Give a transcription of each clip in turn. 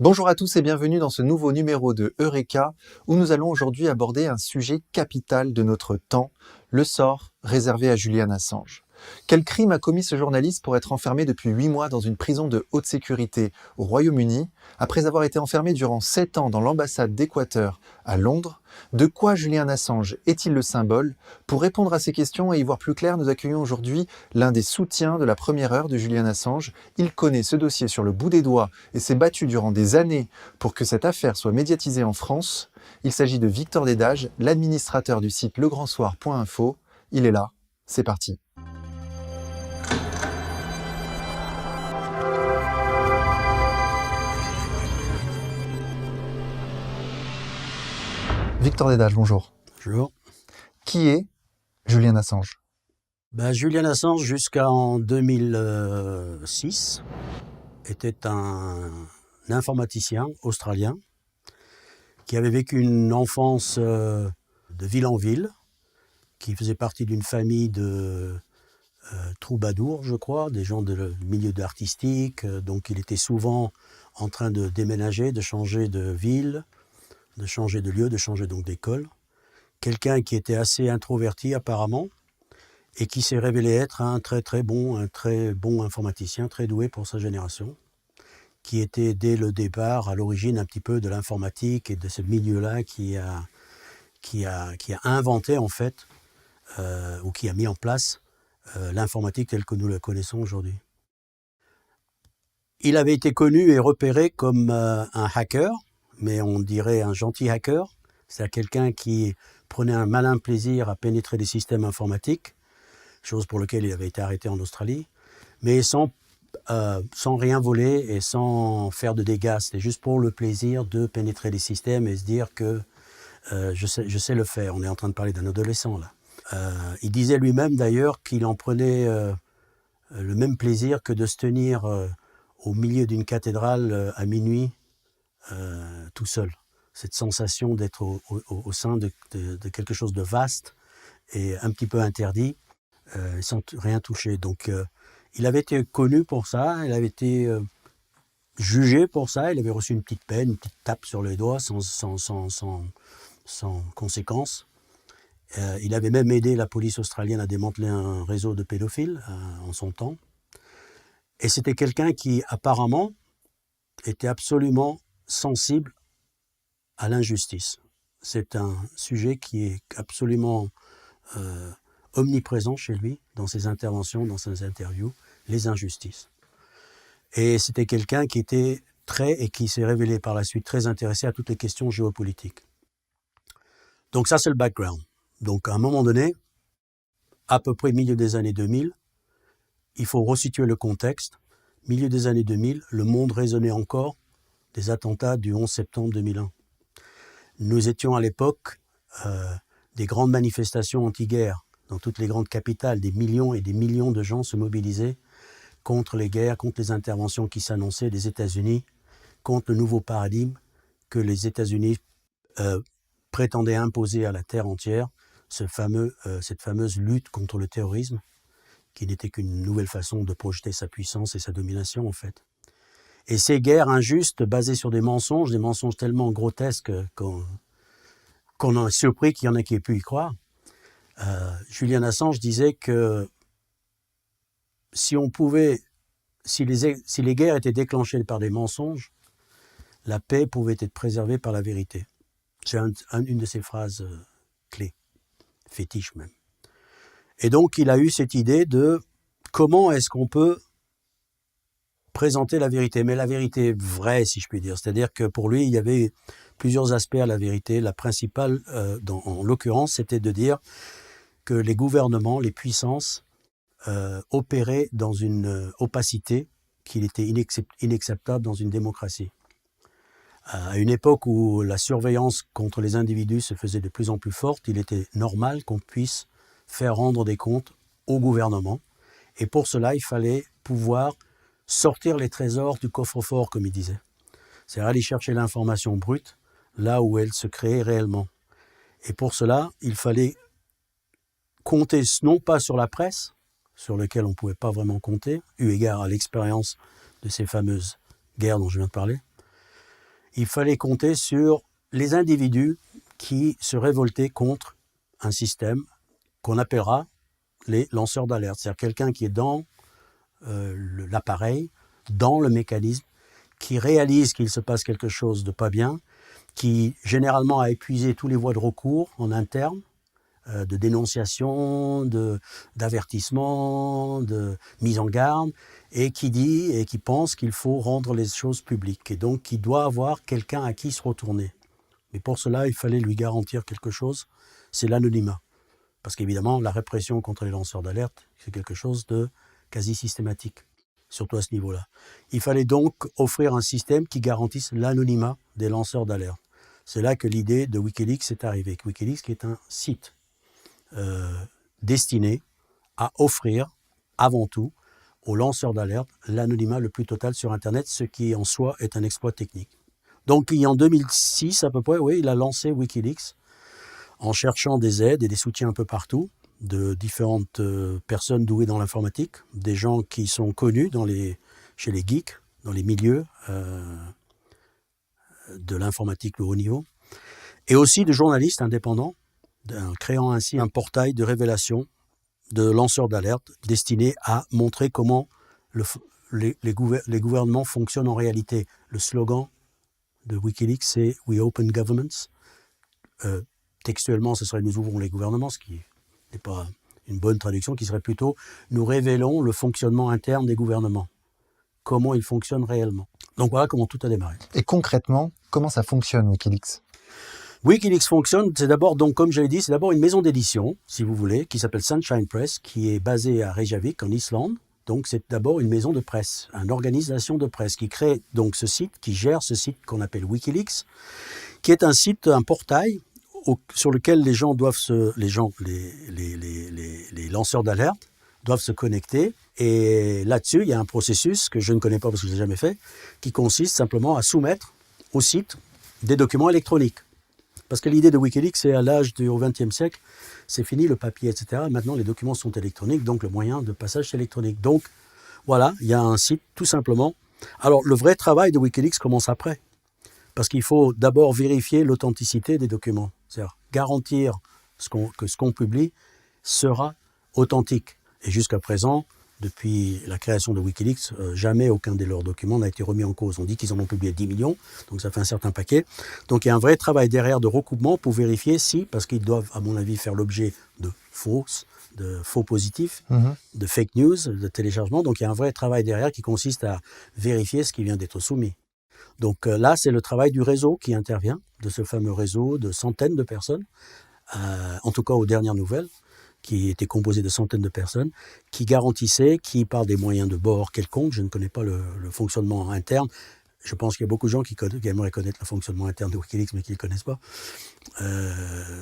Bonjour à tous et bienvenue dans ce nouveau numéro de Eureka où nous allons aujourd'hui aborder un sujet capital de notre temps, le sort réservé à Julian Assange. Quel crime a commis ce journaliste pour être enfermé depuis 8 mois dans une prison de haute sécurité au Royaume-Uni, après avoir été enfermé durant 7 ans dans l'ambassade d'Équateur à Londres? De quoi Julian Assange est-il le symbole? Pour répondre à ces questions et y voir plus clair, nous accueillons aujourd'hui l'un des soutiens de la première heure de Julian Assange. Il connaît ce dossier sur le bout des doigts et s'est battu durant des années pour que cette affaire soit médiatisée en France. Il s'agit de Victor Dédage, l'administrateur du site legrandssoir.info. Il est là, c'est parti. Victor Dédage, bonjour. Bonjour. Qui est Julian Assange? Julian Assange, jusqu'en 2006, était un informaticien australien qui avait vécu une enfance de ville en ville, qui faisait partie d'une famille de troubadours, je crois, des gens du milieu artistique. Donc il était souvent en train de déménager, de changer de ville, de changer de lieu, de changer donc d'école. Quelqu'un qui était assez introverti apparemment et qui s'est révélé être un très bon informaticien, très doué pour sa génération, qui était dès le départ à l'origine un petit peu de l'informatique et de ce milieu-là qui a inventé en fait, ou qui a mis en place l'informatique telle que nous la connaissons aujourd'hui. Il avait été connu et repéré comme un hacker, mais on dirait un gentil hacker, c'est-à-dire quelqu'un qui prenait un malin plaisir à pénétrer les systèmes informatiques, chose pour laquelle il avait été arrêté en Australie, mais sans rien voler et sans faire de dégâts. C'était juste pour le plaisir de pénétrer les systèmes et se dire que je sais le faire. On est en train de parler d'un adolescent là. Il disait lui-même d'ailleurs qu'il en prenait le même plaisir que de se tenir au milieu d'une cathédrale à minuit tout seul. Cette sensation d'être au sein de quelque chose de vaste et un petit peu interdit, sans rien toucher. Donc il avait été connu pour ça, il avait été jugé pour ça, il avait reçu une petite peine, une petite tape sur les doigts sans conséquence. Il avait même aidé la police australienne à démanteler un réseau de pédophiles en son temps. Et c'était quelqu'un qui apparemment était absolument sensible à l'injustice. C'est un sujet qui est absolument omniprésent chez lui, dans ses interventions, dans ses interviews, les injustices. Et c'était quelqu'un qui était et qui s'est révélé par la suite très intéressé à toutes les questions géopolitiques. Donc ça, c'est le background. Donc à un moment donné, à peu près milieu des années 2000, il faut resituer le contexte. Milieu des années 2000, le monde résonnait encore des attentats du 11 septembre 2001. Nous étions à l'époque des grandes manifestations anti-guerre dans toutes les grandes capitales. Des millions et des millions de gens se mobilisaient contre les guerres, contre les interventions qui s'annonçaient des États-Unis, contre le nouveau paradigme que les États-Unis prétendaient imposer à la terre entière, cette fameuse lutte contre le terrorisme, qui n'était qu'une nouvelle façon de projeter sa puissance et sa domination en fait. Et ces guerres injustes, basées sur des mensonges tellement grotesques qu'on en est surpris qu'il y en a qui aient pu y croire. Julian Assange disait que si les guerres étaient déclenchées par des mensonges, la paix pouvait être préservée par la vérité. C'est une de ses phrases clés, fétiche même. Et donc il a eu cette idée de comment est-ce qu'on peut présenter la vérité, mais la vérité vraie, si je puis dire. C'est-à-dire que pour lui, il y avait plusieurs aspects à la vérité. La principale, en l'occurrence, c'était de dire que les gouvernements, les puissances, opéraient dans une opacité qu'il était inacceptable dans une démocratie. À une époque où la surveillance contre les individus se faisait de plus en plus forte, il était normal qu'on puisse faire rendre des comptes au gouvernement. Et pour cela, il fallait pouvoir sortir les trésors du coffre-fort, comme il disait. C'est-à-dire aller chercher l'information brute là où elle se créait réellement. Et pour cela, il fallait compter non pas sur la presse, sur laquelle on ne pouvait pas vraiment compter, eu égard à l'expérience de ces fameuses guerres dont je viens de parler, il fallait compter sur les individus qui se révoltaient contre un système qu'on appellera les lanceurs d'alerte. C'est-à-dire quelqu'un qui est dans l'appareil, dans le mécanisme, qui réalise qu'il se passe quelque chose de pas bien, qui généralement a épuisé tous les voies de recours en interne, de dénonciation, d'avertissement, de mise en garde, et qui dit et qui pense qu'il faut rendre les choses publiques, et donc qui doit avoir quelqu'un à qui se retourner. Mais pour cela, il fallait lui garantir quelque chose, c'est l'anonymat. Parce qu'évidemment, la répression contre les lanceurs d'alerte, c'est quelque chose de quasi systématique, surtout à ce niveau-là. Il fallait donc offrir un système qui garantisse l'anonymat des lanceurs d'alerte. C'est là que l'idée de Wikileaks est arrivée. Wikileaks qui est un site destiné à offrir avant tout aux lanceurs d'alerte l'anonymat le plus total sur Internet, ce qui en soi est un exploit technique. Donc en 2006 à peu près, oui, il a lancé Wikileaks en cherchant des aides et des soutiens un peu partout de différentes personnes douées dans l'informatique, des gens qui sont connus chez les geeks, dans les milieux de l'informatique de haut niveau, et aussi de journalistes indépendants, créant ainsi un portail de révélation de lanceurs d'alerte destiné à montrer comment les gouvernements fonctionnent en réalité. Le slogan de Wikileaks, c'est « We open governments ». Textuellement, ce serait « Nous ouvrons les gouvernements », ce qui n'est pas une bonne traduction, qui serait plutôt « Nous révélons le fonctionnement interne des gouvernements ». Comment ils fonctionnent réellement. Donc voilà comment tout a démarré. Et concrètement, comment ça fonctionne, Wikileaks ? Wikileaks fonctionne, c'est d'abord, donc, comme je l'ai dit, c'est d'abord une maison d'édition, si vous voulez, qui s'appelle Sunshine Press, qui est basée à Reykjavik, en Islande. Donc c'est d'abord une maison de presse, une organisation de presse qui crée donc ce site, qui gère ce site qu'on appelle Wikileaks, qui est un site, un portail sur lequel les gens doivent les lanceurs d'alerte doivent se connecter. Et là-dessus, il y a un processus que je ne connais pas parce que je ne l'ai jamais fait, qui consiste simplement à soumettre au site des documents électroniques. Parce que l'idée de Wikileaks, c'est à l'âge du XXe siècle, c'est fini le papier, etc. Maintenant, les documents sont électroniques, donc le moyen de passage c'est électronique. Donc, voilà, il y a un site, tout simplement. Alors, le vrai travail de Wikileaks commence après. Parce qu'il faut d'abord vérifier l'authenticité des documents. C'est-à-dire garantir que ce qu'on publie sera authentique. Et jusqu'à présent, depuis la création de Wikileaks, jamais aucun de leurs documents n'a été remis en cause. On dit qu'ils en ont publié 10 millions, donc ça fait un certain paquet. Donc il y a un vrai travail derrière de recoupement pour vérifier si, parce qu'ils doivent, à mon avis, faire l'objet de faux positifs, de fake news, de téléchargement. Donc il y a un vrai travail derrière qui consiste à vérifier ce qui vient d'être soumis. Donc là, c'est le travail du réseau qui intervient, de ce fameux réseau de centaines de personnes, en tout cas aux dernières nouvelles, qui était composé de centaines de personnes, qui garantissaient, qui par des moyens de bord quelconques, je ne connais pas le fonctionnement interne, je pense qu'il y a beaucoup de gens qui aimeraient connaître le fonctionnement interne de Wikileaks, mais qui ne le connaissent pas,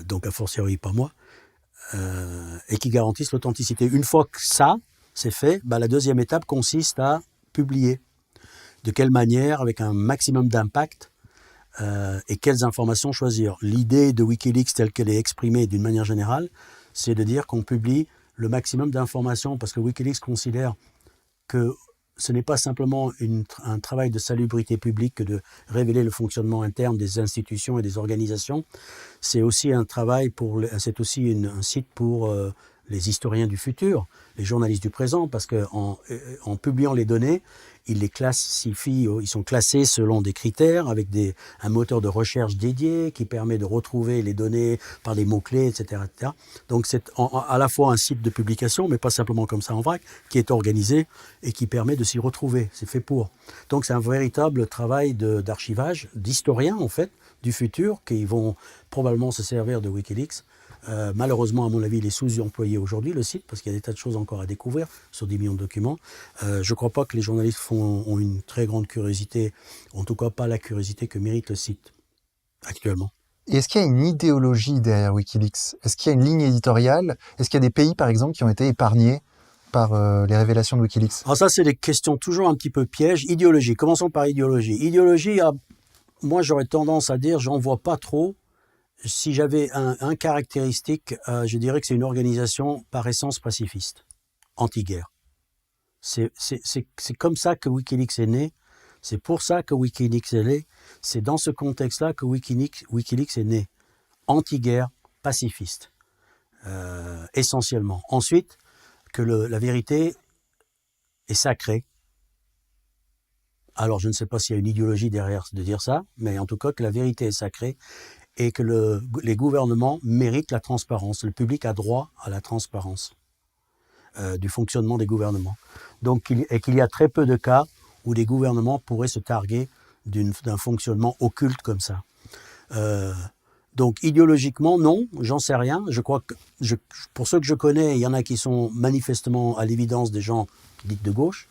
donc a fortiori pas moi, et qui garantissent l'authenticité. Une fois que ça, c'est fait, la deuxième étape consiste à publier. De quelle manière, avec un maximum d'impact, et quelles informations choisir. L'idée de Wikileaks telle qu'elle est exprimée d'une manière générale, c'est de dire qu'on publie le maximum d'informations, parce que Wikileaks considère que ce n'est pas simplement un travail de salubrité publique que de révéler le fonctionnement interne des institutions et des organisations, c'est aussi un travail c'est aussi un site pour les historiens du futur, les journalistes du présent, parce qu'en publiant les données, ils les classifient, ils sont classés selon des critères, avec un moteur de recherche dédié qui permet de retrouver les données par des mots-clés, etc., etc. Donc c'est à la fois un site de publication, mais pas simplement comme ça en vrac, qui est organisé et qui permet de s'y retrouver. C'est fait pour. Donc c'est un véritable travail d'archivage, d'historiens en fait, du futur, qui vont probablement se servir de Wikileaks. Malheureusement, à mon avis, il est sous-employé aujourd'hui, le site, parce qu'il y a des tas de choses encore à découvrir sur 10 millions de documents. Je ne crois pas que les journalistes ont une très grande curiosité, en tout cas pas la curiosité que mérite le site actuellement. Et est-ce qu'il y a une idéologie derrière Wikileaks ? Est-ce qu'il y a une ligne éditoriale ? Est-ce qu'il y a des pays, par exemple, qui ont été épargnés par les révélations de Wikileaks ? Alors ça, c'est des questions toujours un petit peu pièges. Idéologie, commençons par idéologie. Idéologie, moi j'aurais tendance à dire, j'en vois pas trop. Si j'avais un caractéristique, je dirais que c'est une organisation par essence pacifiste, anti-guerre. C'est comme ça que Wikileaks est né, C'est pour ça que Wikileaks est né. C'est dans ce contexte-là que Wikileaks est né. Anti-guerre, pacifiste, essentiellement. Ensuite, que la vérité est sacrée. Alors, je ne sais pas s'il y a une idéologie derrière de dire ça, mais en tout cas, que la vérité est sacrée et que les gouvernements méritent la transparence. Le public a droit à la transparence du fonctionnement des gouvernements. Donc, qu'il y a très peu de cas où les gouvernements pourraient se targuer d'un fonctionnement occulte comme ça. Donc, idéologiquement, non, j'en sais rien. Je crois que, pour ceux que je connais, il y en a qui sont manifestement, à l'évidence, des gens dits de gauche.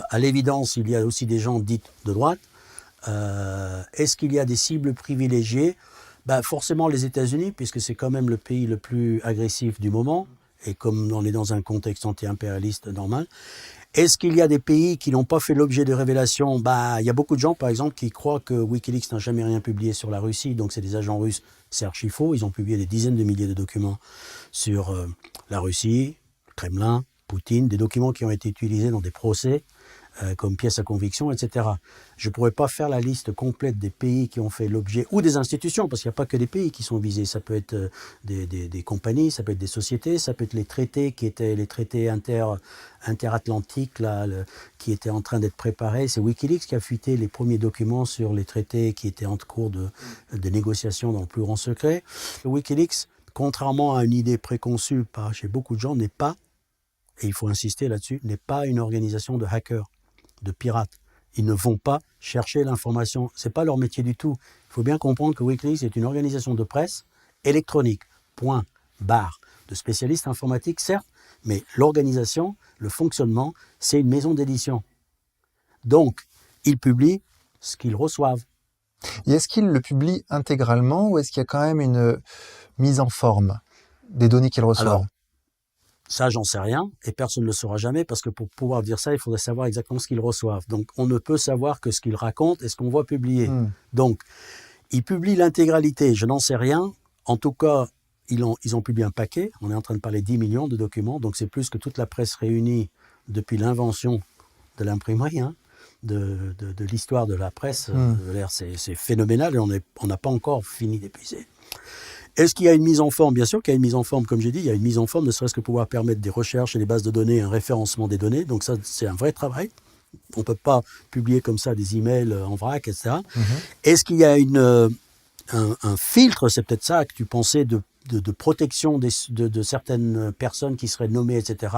À l'évidence, il y a aussi des gens dits de droite. Est-ce qu'il y a des cibles privilégiées ? Forcément les États-Unis, puisque c'est quand même le pays le plus agressif du moment, et comme on est dans un contexte anti-impérialiste normal. Est-ce qu'il y a des pays qui n'ont pas fait l'objet de révélations ? Il y a beaucoup de gens, par exemple, qui croient que Wikileaks n'a jamais rien publié sur la Russie, donc c'est des agents russes. C'est archi faux. Ils ont publié des dizaines de milliers de documents sur la Russie, le Kremlin, Poutine, des documents qui ont été utilisés dans des procès comme pièce à conviction, etc. Je ne pourrais pas faire la liste complète des pays qui ont fait l'objet, ou des institutions, parce qu'il n'y a pas que des pays qui sont visés. Ça peut être des compagnies, ça peut être des sociétés, ça peut être les traités qui étaient les traités interatlantiques là, qui étaient en train d'être préparés. C'est Wikileaks qui a fuité les premiers documents sur les traités qui étaient en cours de négociation dans le plus grand secret. Wikileaks, contrairement à une idée préconçue chez beaucoup de gens, n'est pas, et il faut insister là-dessus, n'est pas une organisation de hackers, de pirates. Ils ne vont pas chercher l'information. Ce n'est pas leur métier du tout. Il faut bien comprendre que Wikileaks est une organisation de presse électronique, point, barre, de spécialistes informatiques, certes, mais l'organisation, le fonctionnement, c'est une maison d'édition. Donc, ils publient ce qu'ils reçoivent. Et est-ce qu'ils le publient intégralement ou est-ce qu'il y a quand même une mise en forme des données qu'ils reçoivent ? Alors, ça, j'en sais rien, et personne ne le saura jamais, parce que pour pouvoir dire ça, il faudrait savoir exactement ce qu'ils reçoivent. Donc, on ne peut savoir que ce qu'ils racontent et ce qu'on voit publier. Donc, ils publient l'intégralité, je n'en sais rien. En tout cas, ils ont publié un paquet. On est en train de parler 10 millions de documents, donc c'est plus que toute la presse réunie depuis l'invention de l'imprimerie, de l'histoire de la presse. C'est phénoménal, et on n'a pas encore fini d'épuiser. Est-ce qu'il y a une mise en forme ? Bien sûr qu'il y a une mise en forme, comme j'ai dit, il y a une mise en forme, ne serait-ce que pouvoir permettre des recherches et des bases de données, un référencement des données. Donc ça, c'est un vrai travail. On ne peut pas publier comme ça des emails en vrac, etc. Est-ce qu'il y a un filtre, c'est peut-être ça que tu pensais, de protection de certaines personnes qui seraient nommées, etc.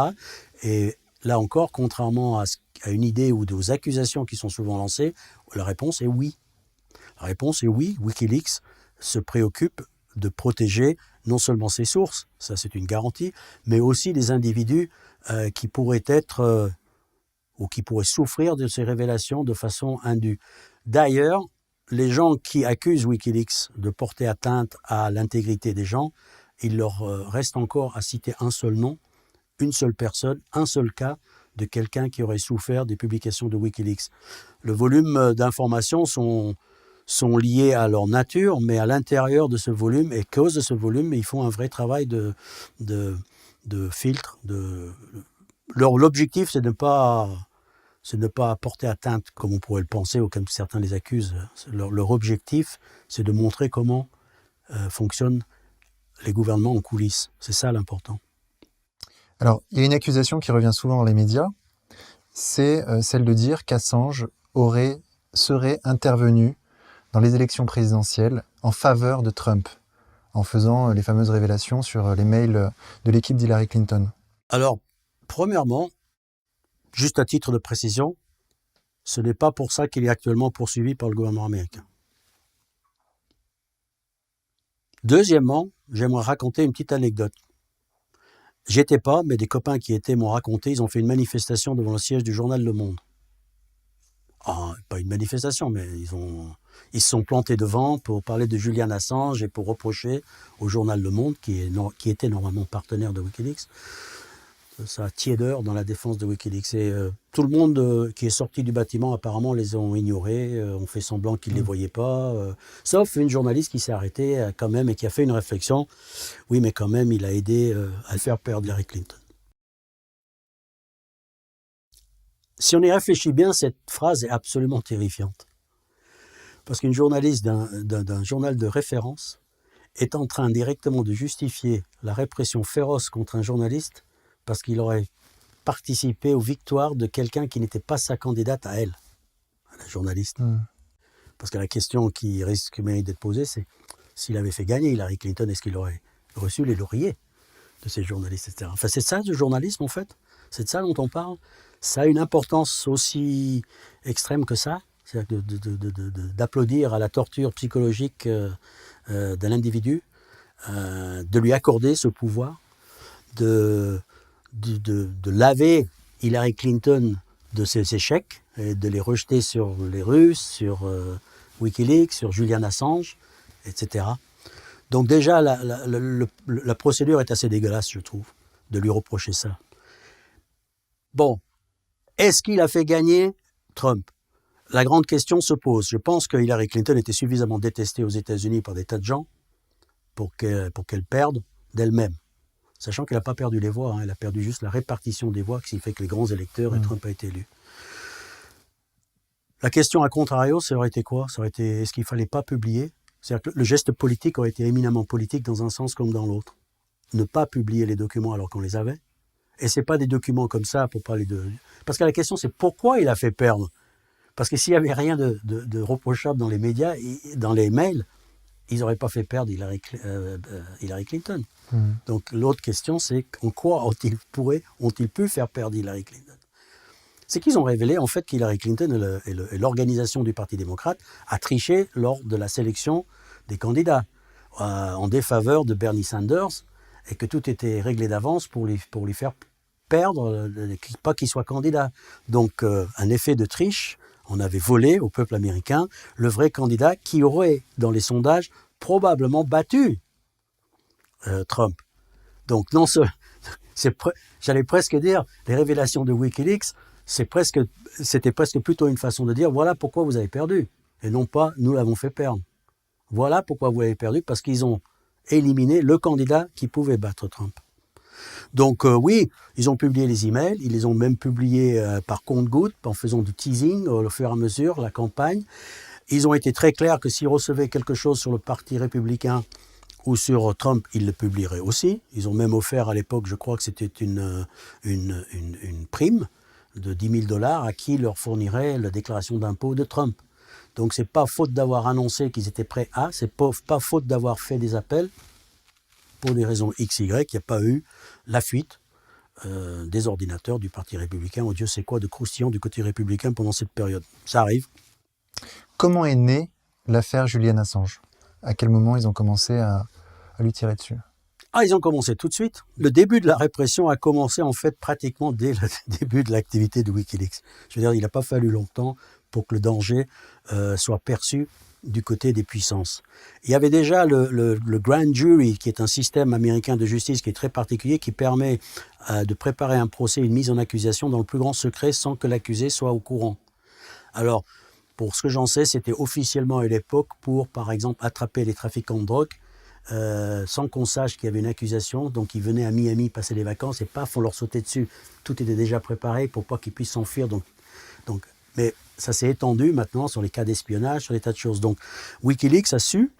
Et là encore, contrairement à une idée ou aux accusations qui sont souvent lancées, la réponse est oui. La réponse est oui. Wikileaks se préoccupe de protéger non seulement ses sources, ça c'est une garantie, mais aussi des individus qui pourraient être ou qui pourraient souffrir de ces révélations de façon indue. D'ailleurs, les gens qui accusent Wikileaks de porter atteinte à l'intégrité des gens, il leur reste encore à citer un seul nom, une seule personne, un seul cas de quelqu'un qui aurait souffert des publications de Wikileaks. Le volume d'informations sont liés à leur nature, mais à l'intérieur de ce volume, et à cause de ce volume, ils font un vrai travail de filtre. L'objectif, c'est de ne pas porter atteinte, comme on pourrait le penser, ou comme certains les accusent. Leur objectif, c'est de montrer comment fonctionnent les gouvernements en coulisses. C'est ça l'important. Alors, il y a une accusation qui revient souvent dans les médias, c'est celle de dire qu'Assange serait intervenu dans les élections présidentielles en faveur de Trump, en faisant les fameuses révélations sur les mails de l'équipe d'Hillary Clinton. Alors, premièrement, juste à titre de précision, ce n'est pas pour ça qu'il est actuellement poursuivi par le gouvernement américain. Deuxièmement, j'aimerais raconter une petite anecdote. J'étais pas, mais des copains qui étaient m'ont raconté, ils ont fait une manifestation devant le siège du journal Le Monde. Pas une manifestation, mais ils se sont plantés devant pour parler de Julian Assange et pour reprocher au journal Le Monde, qui était normalement partenaire de Wikileaks, sa tiédeur dans la défense de Wikileaks. Et tout le monde qui est sorti du bâtiment, apparemment, les ont ignorés, ont fait semblant qu'ils ne les voyaient pas, sauf une journaliste qui s'est arrêtée quand même et qui a fait une réflexion. Oui, mais quand même, il a aidé à faire perdre Hillary Clinton. Si on y réfléchit bien, cette phrase est absolument terrifiante. Parce qu'une journaliste d'un journal de référence est en train directement de justifier la répression féroce contre un journaliste parce qu'il aurait participé aux victoires de quelqu'un qui n'était pas sa candidate à elle, à la journaliste. Parce que la question qui mérite d'être posée, c'est s'il avait fait gagner Hillary Clinton, est-ce qu'il aurait reçu les lauriers de ces journalistes, etc. Enfin, c'est ça le journalisme, en fait. C'est de ça dont on parle. Ça a une importance aussi extrême que ça. C'est-à-dire d'applaudir à la torture psychologique d'un individu, de lui accorder ce pouvoir, de laver Hillary Clinton de ses échecs et de les rejeter sur les Russes, sur Wikileaks, sur Julian Assange, etc. Donc déjà, la procédure est assez dégueulasse, je trouve, de lui reprocher ça. Bon, est-ce qu'il a fait gagner Trump ? La grande question se pose. Je pense que Hillary Clinton était suffisamment détestée aux États-Unis par des tas de gens pour qu'elle perde d'elle-même. Sachant qu'elle n'a pas perdu les voix, elle a perdu juste la répartition des voix, qui fait que les grands électeurs et Trump a été élu. La question à contrario, ça aurait été quoi ? Ça aurait été, est-ce qu'il ne fallait pas publier ? C'est-à-dire que le geste politique aurait été éminemment politique dans un sens comme dans l'autre. Ne pas publier les documents alors qu'on les avait. Et ce n'est pas des documents comme ça pour parler de... Parce que la question, c'est pourquoi il a fait perdre ? Parce que s'il n'y avait rien de reprochable dans les médias, dans les mails, ils n'auraient pas fait perdre Hillary Clinton. Donc l'autre question, c'est en quoi ont-ils pu faire perdre Hillary Clinton ? C'est qu'ils ont révélé en fait qu'Hillary Clinton et l'organisation du Parti démocrate a triché lors de la sélection des candidats en défaveur de Bernie Sanders et que tout était réglé d'avance pour lui faire perdre, pas qu'il soit candidat. Donc un effet de triche. On avait volé au peuple américain le vrai candidat qui aurait, dans les sondages, probablement battu Trump. Donc, j'allais presque dire, les révélations de Wikileaks, c'était presque plutôt une façon de dire, voilà pourquoi vous avez perdu, et non pas, nous l'avons fait perdre. Voilà pourquoi vous avez perdu, parce qu'ils ont éliminé le candidat qui pouvait battre Trump. Donc oui, ils ont publié les emails, ils les ont même publiés par compte-gouttes, en faisant du teasing au fur et à mesure, la campagne. Ils ont été très clairs que s'ils recevaient quelque chose sur le Parti républicain ou sur Trump, ils le publieraient aussi. Ils ont même offert à l'époque, je crois que c'était une prime de 10 000 $ à qui leur fournirait la déclaration d'impôt de Trump. Donc c'est pas faute d'avoir annoncé qu'ils étaient prêts à, c'est pas faute d'avoir fait des appels. Pour des raisons XY, il n'y a pas eu la fuite des ordinateurs du Parti républicain, ou Dieu sait quoi de croustillant du côté républicain pendant cette période. Ça arrive. Comment est née l'affaire Julian Assange ? À quel moment ils ont commencé à lui tirer dessus ? Ils ont commencé tout de suite. Le début de la répression a commencé en fait pratiquement dès le début de l'activité de Wikileaks. Je veux dire, il n'a pas fallu longtemps pour que le danger soit perçu du côté des puissances. Il y avait déjà le grand jury, qui est un système américain de justice qui est très particulier, qui permet de préparer un procès, une mise en accusation dans le plus grand secret sans que l'accusé soit au courant. Alors, pour ce que j'en sais, c'était officiellement à l'époque pour, par exemple, attraper les trafiquants de drogue sans qu'on sache qu'il y avait une accusation. Donc, ils venaient à Miami passer les vacances et paf, on leur sautait dessus. Tout était déjà préparé pour pas qu'ils puissent s'enfuir. Mais ça s'est étendu maintenant sur les cas d'espionnage, sur des tas de choses. Donc, Wikileaks a su,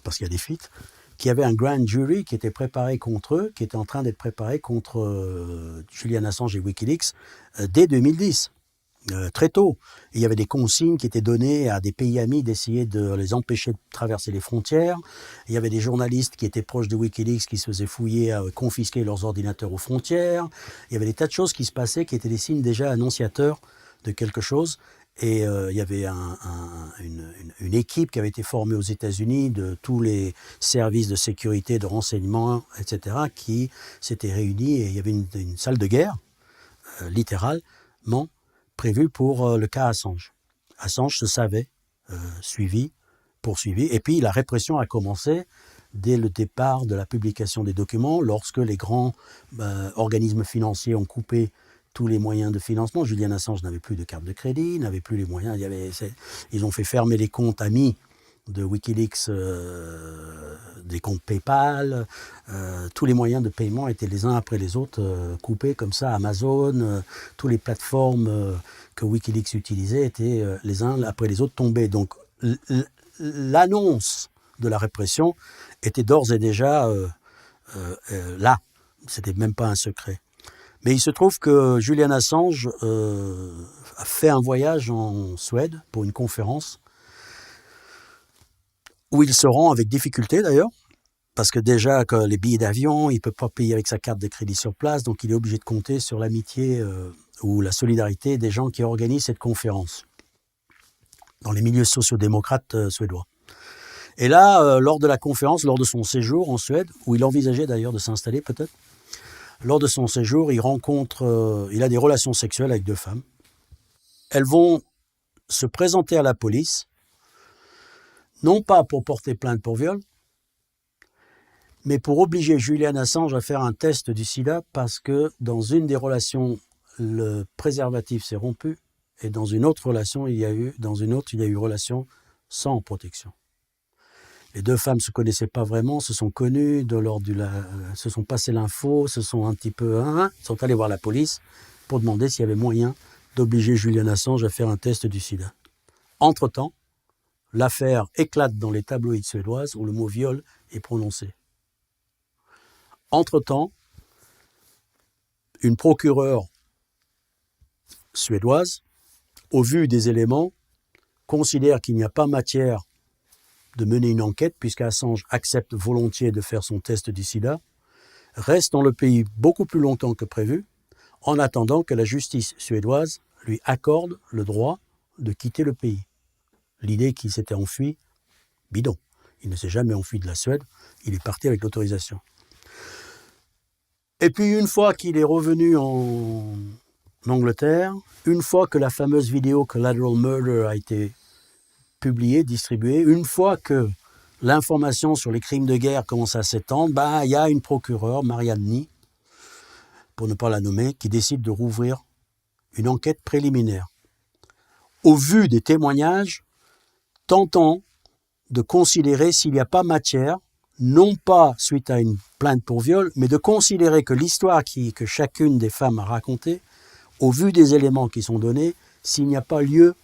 parce qu'il y a des fuites, qu'il y avait un grand jury qui était préparé contre eux, qui était en train d'être préparé contre Julian Assange et Wikileaks dès 2010, très tôt. Et il y avait des consignes qui étaient données à des pays amis d'essayer de les empêcher de traverser les frontières. Il y avait des journalistes qui étaient proches de Wikileaks qui se faisaient fouiller, confisquer leurs ordinateurs aux frontières. Il y avait des tas de choses qui se passaient qui étaient des signes déjà annonciateurs de quelque chose. Et il y avait une équipe qui avait été formée aux États-Unis de tous les services de sécurité, de renseignement, etc., qui s'étaient réunis et il y avait une salle de guerre, littéralement, prévue pour le cas Assange. Assange se savait suivi, poursuivi, et puis la répression a commencé dès le départ de la publication des documents, lorsque les grands organismes financiers ont coupé tous les moyens de financement. Julian Assange n'avait plus de carte de crédit, n'avait plus les moyens. Ils ont fait fermer les comptes amis de Wikileaks des comptes PayPal, tous les moyens de paiement étaient les uns après les autres coupés comme ça. Amazon, toutes les plateformes que Wikileaks utilisait étaient les uns après les autres tombés. Donc l'annonce de la répression était d'ores et déjà là. C'était même pas un secret. Mais il se trouve que Julian Assange a fait un voyage en Suède pour une conférence où il se rend avec difficulté d'ailleurs, parce que déjà que les billets d'avion, il ne peut pas payer avec sa carte de crédit sur place, donc il est obligé de compter sur l'amitié ou la solidarité des gens qui organisent cette conférence dans les milieux sociodémocrates suédois. Et là, lors de la conférence, lors de son séjour en Suède, où il envisageait d'ailleurs de s'installer peut-être, lors de son séjour, il a des relations sexuelles avec 2 femmes. Elles vont se présenter à la police, non pas pour porter plainte pour viol, mais pour obliger Julian Assange à faire un test du sida parce que dans une des relations, le préservatif s'est rompu et dans une autre relation, il y a eu relation sans protection. Les 2 femmes ne se connaissaient pas vraiment, se sont connues, se sont passées l'info, se sont un petit peu... sont allées voir la police pour demander s'il y avait moyen d'obliger Julian Assange à faire un test du sida. Entre-temps, l'affaire éclate dans les tabloïds suédoises où le mot viol est prononcé. Entre-temps, une procureure suédoise, au vu des éléments, considère qu'il n'y a pas matière de mener une enquête, puisqu'Assange accepte volontiers de faire son test du sida, reste dans le pays beaucoup plus longtemps que prévu, en attendant que la justice suédoise lui accorde le droit de quitter le pays. L'idée qu'il s'était enfui, bidon. Il ne s'est jamais enfui de la Suède, il est parti avec l'autorisation. Et puis une fois qu'il est revenu en Angleterre, une fois que la fameuse vidéo Collateral Murder a été publiée, distribuée, une fois que l'information sur les crimes de guerre commence à s'étendre, il y a une procureure, Marianne Ny, pour ne pas la nommer, qui décide de rouvrir une enquête préliminaire. Au vu des témoignages, tentant de considérer s'il n'y a pas matière, non pas suite à une plainte pour viol, mais de considérer que l'histoire que chacune des femmes a racontée, au vu des éléments qui sont donnés, s'il n'y a pas lieu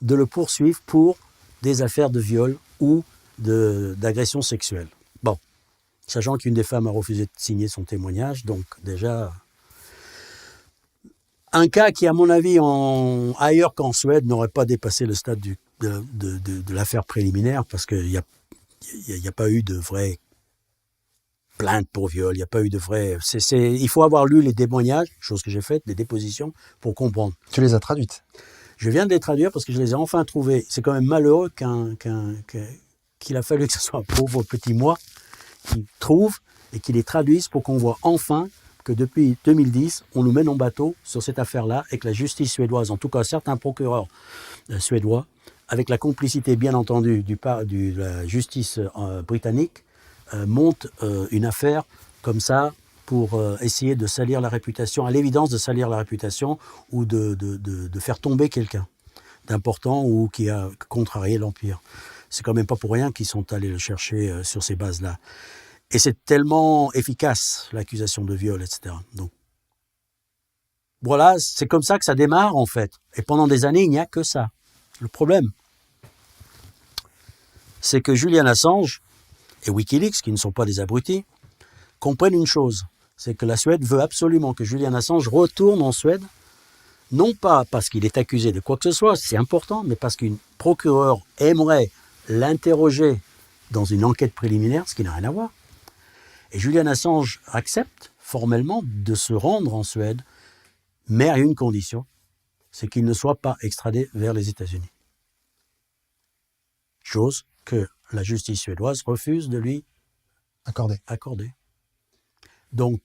de le poursuivre pour des affaires de viol ou d'agression sexuelle. Bon, sachant qu'une des femmes a refusé de signer son témoignage, donc déjà... Un cas qui, à mon avis, ailleurs qu'en Suède, n'aurait pas dépassé le stade de l'affaire préliminaire, parce qu'il n'y a pas eu de vraie plainte pour viol, il n'y a pas eu de vrai... il faut avoir lu les témoignages, chose que j'ai faite, des dépositions, pour comprendre. Tu les as traduites? Je viens de les traduire parce que je les ai enfin trouvées. C'est quand même malheureux qu'il a fallu que ce soit un pauvre petit moi qui trouve et qui les traduise pour qu'on voit enfin que depuis 2010, on nous mène en bateau sur cette affaire-là et que la justice suédoise, en tout cas certains procureurs suédois, avec la complicité bien entendu de la justice britannique, montent une affaire comme ça pour essayer de salir la réputation, à l'évidence de salir la réputation ou de faire tomber quelqu'un d'important ou qui a contrarié l'Empire. C'est quand même pas pour rien qu'ils sont allés le chercher sur ces bases-là. Et c'est tellement efficace, l'accusation de viol, etc. Donc, voilà, c'est comme ça que ça démarre, en fait. Et pendant des années, il n'y a que ça. Le problème, c'est que Julian Assange et Wikileaks, qui ne sont pas des abrutis, comprennent une chose. C'est que la Suède veut absolument que Julian Assange retourne en Suède, non pas parce qu'il est accusé de quoi que ce soit, c'est important, mais parce qu'une procureure aimerait l'interroger dans une enquête préliminaire, ce qui n'a rien à voir. Et Julian Assange accepte formellement de se rendre en Suède, mais à une condition, c'est qu'il ne soit pas extradé vers les États-Unis. Chose que la justice suédoise refuse de lui accorder. Donc,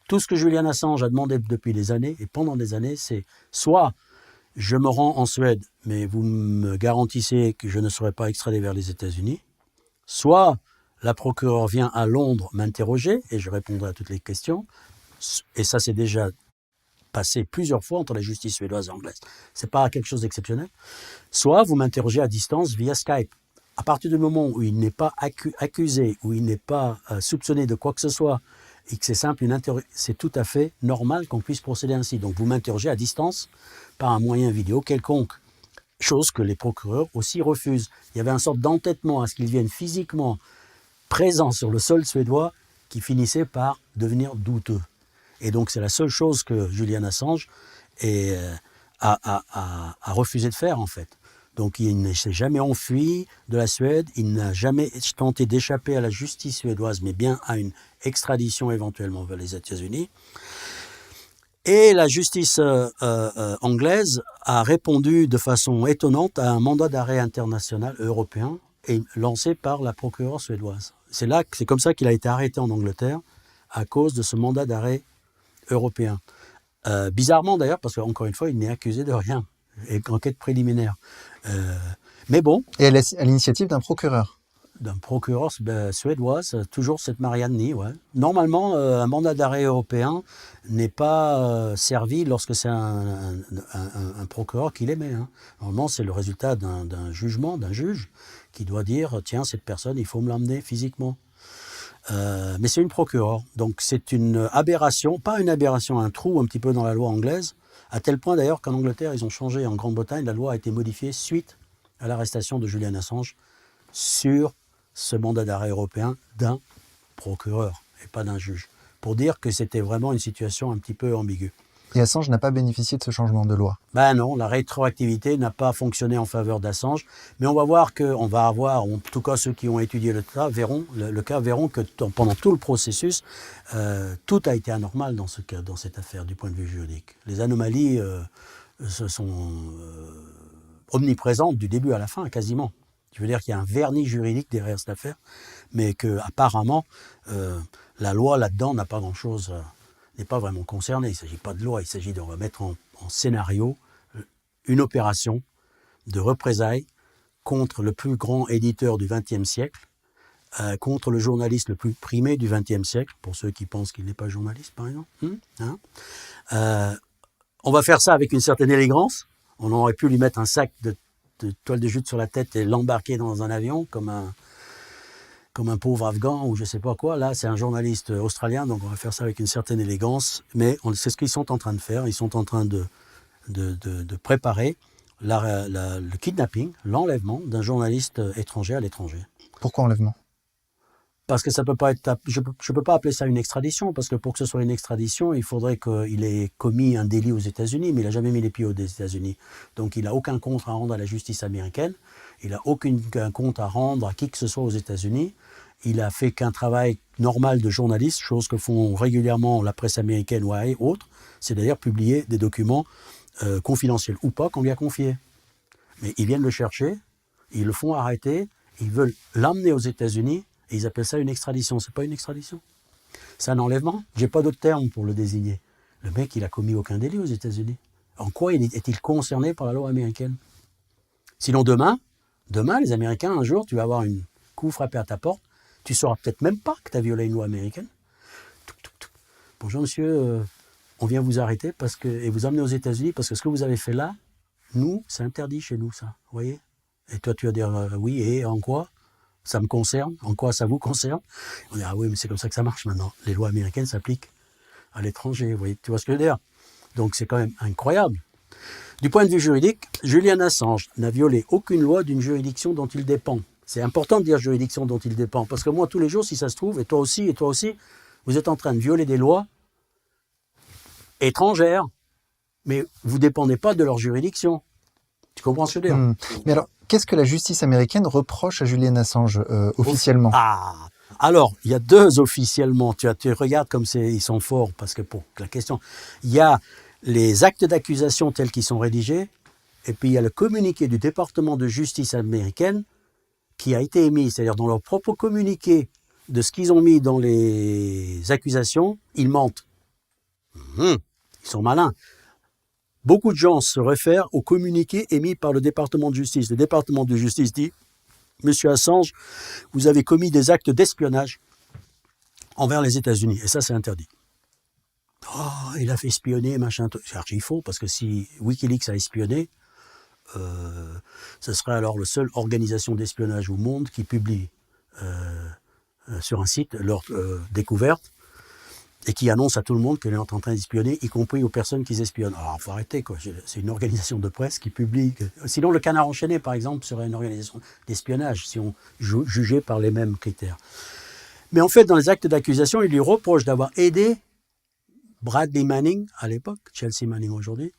tout ce que Julian Assange a demandé depuis des années, et pendant des années, c'est soit je me rends en Suède, mais vous me garantissez que je ne serai pas extradé vers les États-Unis, soit la procureure vient à Londres m'interroger et je répondrai à toutes les questions. Et ça s'est déjà passé plusieurs fois entre la justice suédoise et anglaise. Ce n'est pas quelque chose d'exceptionnel. Soit vous m'interrogez à distance via Skype. à partir du moment où il n'est pas accusé, où il n'est pas soupçonné de quoi que ce soit, et que c'est simple, c'est tout à fait normal qu'on puisse procéder ainsi. Donc vous m'interrogez à distance par un moyen vidéo quelconque, chose que les procureurs aussi refusent. Il y avait une sorte d'entêtement à ce qu'ils viennent physiquement présents sur le sol suédois qui finissait par devenir douteux. Et donc c'est la seule chose que Julian Assange a refusé de faire en fait. Donc il ne s'est jamais enfui de la Suède, il n'a jamais tenté d'échapper à la justice suédoise, mais bien à une extradition éventuellement vers les États-Unis. Et la justice anglaise a répondu de façon étonnante à un mandat d'arrêt international européen lancé par la procureure suédoise. C'est comme ça qu'il a été arrêté en Angleterre à cause de ce mandat d'arrêt européen. Bizarrement d'ailleurs, parce qu'encore une fois, il n'est accusé de rien. Et enquête préliminaire. Mais bon. Et à l'initiative d'un procureur. D'un procureur suédoise, toujours cette Marianne Ny. Ouais. Normalement, un mandat d'arrêt européen n'est pas servi lorsque c'est un procureur qui l'émet. Hein. Normalement, c'est le résultat d'un jugement, d'un juge, qui doit dire tiens, cette personne, il faut me l'emmener physiquement. Mais c'est une procureure. Donc c'est une aberration, pas une aberration, un trou un petit peu dans la loi anglaise. À tel point d'ailleurs qu'en Angleterre, ils ont changé. En Grande-Bretagne, la loi a été modifiée suite à l'arrestation de Julian Assange sur ce mandat d'arrêt européen d'un procureur et pas d'un juge. Pour dire que c'était vraiment une situation un petit peu ambiguë. Et Assange n'a pas bénéficié de ce changement de loi. Ben non, la rétroactivité n'a pas fonctionné en faveur d'Assange. Mais on va voir qu'on va avoir, en tout cas ceux qui ont étudié le cas verront que pendant tout le processus, tout a été anormal dans cette affaire du point de vue juridique. Les anomalies sont omniprésentes du début à la fin, quasiment. Je veux dire qu'il y a un vernis juridique derrière cette affaire, mais qu'apparemment, la loi là-dedans n'a pas grand-chose... n'est pas vraiment concerné. Il ne s'agit pas de loi, il s'agit de remettre en scénario une opération de représailles contre le plus grand éditeur du XXe siècle, contre le journaliste le plus primé du XXe siècle, pour ceux qui pensent qu'il n'est pas journaliste, par exemple. On va faire ça avec une certaine élégance. On aurait pu lui mettre un sac de toile de jute sur la tête et l'embarquer dans un avion comme un pauvre Afghan ou je ne sais pas quoi. Là, c'est un journaliste australien, donc on va faire ça avec une certaine élégance. Mais c'est ce qu'ils sont en train de faire. Ils sont en train de préparer le kidnapping, l'enlèvement d'un journaliste étranger à l'étranger. Pourquoi enlèvement ? Parce que ça peut pas être... Je peux pas appeler ça une extradition, parce que pour que ce soit une extradition, il faudrait qu'il ait commis un délit aux États-Unis, mais il n'a jamais mis les pieds aux États-Unis. Donc il n'a aucun compte à rendre à la justice américaine, il n'a aucun compte à rendre à qui que ce soit aux États-Unis. Il a fait qu'un travail normal de journaliste, chose que font régulièrement la presse américaine ou autres, c'est-à-dire publier des documents confidentiels ou pas qu'on lui a confiés. Mais ils viennent le chercher, ils le font arrêter, ils veulent l'emmener aux États-Unis, et ils appellent ça une extradition. C'est pas une extradition. C'est un enlèvement. J'ai pas d'autre terme pour le désigner. Le mec, il a commis aucun délit aux États-Unis. En quoi est-il concerné par la loi américaine ? Sinon demain, les Américains, un jour, tu vas avoir une coup frappé à ta porte, tu sauras peut-être même pas que tu as violé une loi américaine. Bonjour monsieur, on vient vous arrêter et vous emmener aux États-Unis parce que ce que vous avez fait là, nous, c'est interdit chez nous, ça. Vous voyez ? Et toi, tu vas dire oui, et en quoi ? Ça me concerne, en quoi ça vous concerne ? On dit, ah oui, mais c'est comme ça que ça marche maintenant. Les lois américaines s'appliquent à l'étranger, vous voyez, tu vois ce que je veux dire ? Donc c'est quand même incroyable. Du point de vue juridique, Julian Assange n'a violé aucune loi d'une juridiction dont il dépend. C'est important de dire juridiction dont il dépend, parce que moi, tous les jours, si ça se trouve, et toi aussi, vous êtes en train de violer des lois étrangères, mais vous ne dépendez pas de leur juridiction. Tu comprends ce que je veux dire ? Mais alors, qu'est-ce que la justice américaine reproche à Julian Assange officiellement ? Alors, il y a deux officiellement. Tu regardes comme ils sont forts, parce que pour la question, il y a les actes d'accusation tels qu'ils sont rédigés, et puis il y a le communiqué du département de justice américaine qui a été émis, c'est-à-dire dans leur propre communiqué de ce qu'ils ont mis dans les accusations, ils mentent. Ils sont malins. Beaucoup de gens se réfèrent au communiqué émis par le département de justice. Le département de justice dit « Monsieur Assange, vous avez commis des actes d'espionnage envers les États-Unis. » Et ça, c'est interdit. « Oh, il a fait espionner, machin. » C'est archi faux, parce que si Wikileaks a espionné, ce serait alors la seule organisation d'espionnage au monde qui publie sur un site leur découverte et qui annonce à tout le monde qu'elle est en train d'espionner, y compris aux personnes qui espionnent. Alors, il faut arrêter, quoi. C'est une organisation de presse qui publie... Sinon, le Canard enchaîné, par exemple, serait une organisation d'espionnage, si on jugeait par les mêmes critères. Mais en fait, dans les actes d'accusation, il lui reproche d'avoir aidé Bradley Manning, à l'époque, Chelsea Manning aujourd'hui,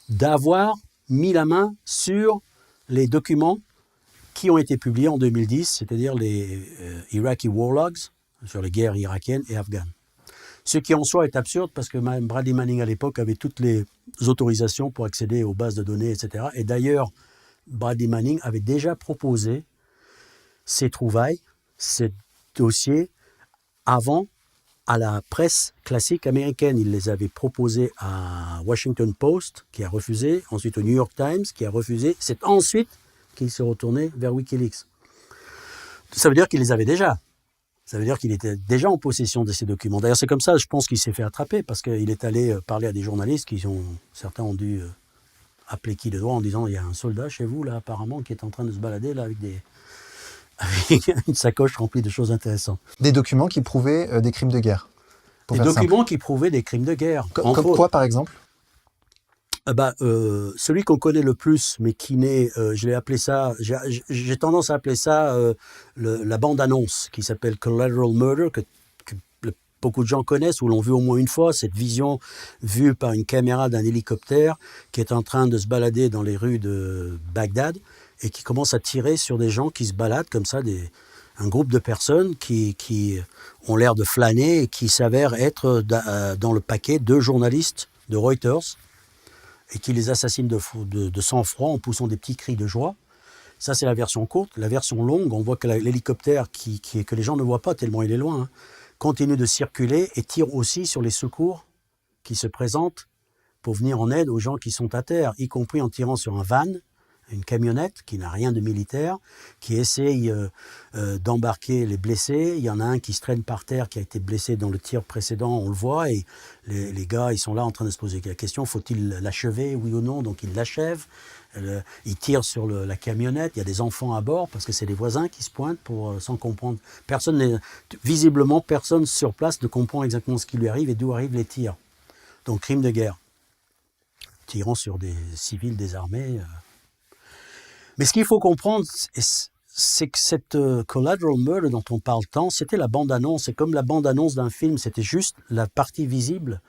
d'avoir mis la main sur les documents qui ont été publiés en 2010, c'est-à-dire les Iraqi War Logs, sur les guerres irakiennes et afghanes. Ce qui en soi est absurde parce que Bradley Manning à l'époque avait toutes les autorisations pour accéder aux bases de données, etc. Et d'ailleurs, Bradley Manning avait déjà proposé ces trouvailles, ces dossiers, avant à la presse classique américaine. Il les avait proposés à Washington Post, qui a refusé, ensuite au New York Times, qui a refusé. C'est ensuite qu'il s'est retourné vers Wikileaks. Ça veut dire qu'il les avait déjà. Ça veut dire qu'il était déjà en possession de ces documents. D'ailleurs, c'est comme ça, je pense qu'il s'est fait attraper, parce qu'il est allé parler à des journalistes certains ont dû appeler qui de droit en disant « Il y a un soldat chez vous, là, apparemment, qui est en train de se balader là, avec une sacoche remplie de choses intéressantes. » Des documents qui prouvaient des crimes de guerre. Des documents qui prouvaient des crimes de guerre. Comme quoi, par exemple ? Celui qu'on connaît le plus, mais qui n'est, je l'ai appelé ça, j'ai tendance à appeler ça la bande-annonce, qui s'appelle Collateral Murder, que beaucoup de gens connaissent ou l'ont vu au moins une fois, cette vision vue par une caméra d'un hélicoptère qui est en train de se balader dans les rues de Bagdad et qui commence à tirer sur des gens qui se baladent comme ça, un groupe de personnes qui ont l'air de flâner et qui s'avèrent être dans le paquet 2 journalistes de Reuters et qui les assassinent de sang-froid en poussant des petits cris de joie. Ça, c'est la version courte. La version longue, on voit que l'hélicoptère, que les gens ne voient pas tellement il est loin, continue de circuler et tire aussi sur les secours qui se présentent pour venir en aide aux gens qui sont à terre, y compris en tirant sur un van, une camionnette qui n'a rien de militaire, qui essaye d'embarquer les blessés. Il y en a un qui se traîne par terre, qui a été blessé dans le tir précédent, on le voit, et les gars, ils sont là en train de se poser la question, faut-il l'achever, oui ou non? Donc ils l'achèvent, ils tirent sur la camionnette, il y a des enfants à bord, parce que c'est les voisins qui se pointent sans comprendre. Visiblement, personne sur place ne comprend exactement ce qui lui arrive et d'où arrivent les tirs. Donc crime de guerre, tirant sur des civils désarmés. Mais ce qu'il faut comprendre, c'est que cette collateral murder dont on parle tant, c'était la bande-annonce. C'est comme la bande-annonce d'un film, c'était juste la partie visible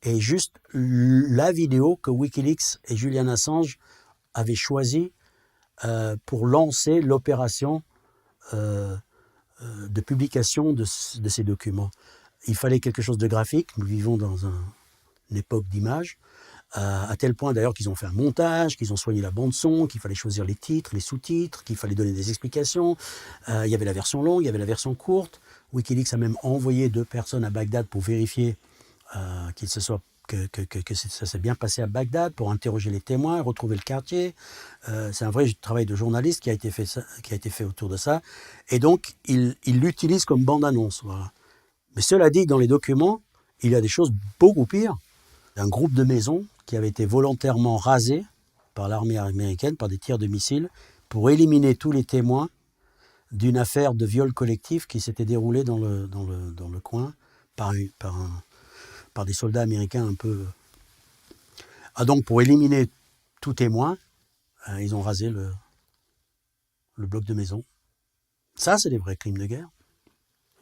et juste la vidéo que Wikileaks et Julian Assange avaient choisie pour lancer l'opération de publication de ces documents. Il fallait quelque chose de graphique. Nous vivons dans une époque d'images. À tel point d'ailleurs qu'ils ont fait un montage, qu'ils ont soigné la bande-son, qu'il fallait choisir les titres, les sous-titres, qu'il fallait donner des explications. Il y avait la version longue, il y avait la version courte. Wikileaks a même envoyé 2 personnes à Bagdad pour vérifier que ça s'est bien passé à Bagdad, pour interroger les témoins, retrouver le quartier. C'est un vrai travail de journaliste qui a été fait autour de ça. Et donc, il l'utilise comme bande-annonce. Voilà. Mais cela dit, dans les documents, il y a des choses beaucoup pires. Un groupe de maisons qui avait été volontairement rasé par l'armée américaine, par des tirs de missiles, pour éliminer tous les témoins d'une affaire de viol collectif qui s'était déroulée dans le coin par des soldats américains un peu... donc pour éliminer tout témoin, ils ont rasé le bloc de maison. Ça, c'est des vrais crimes de guerre.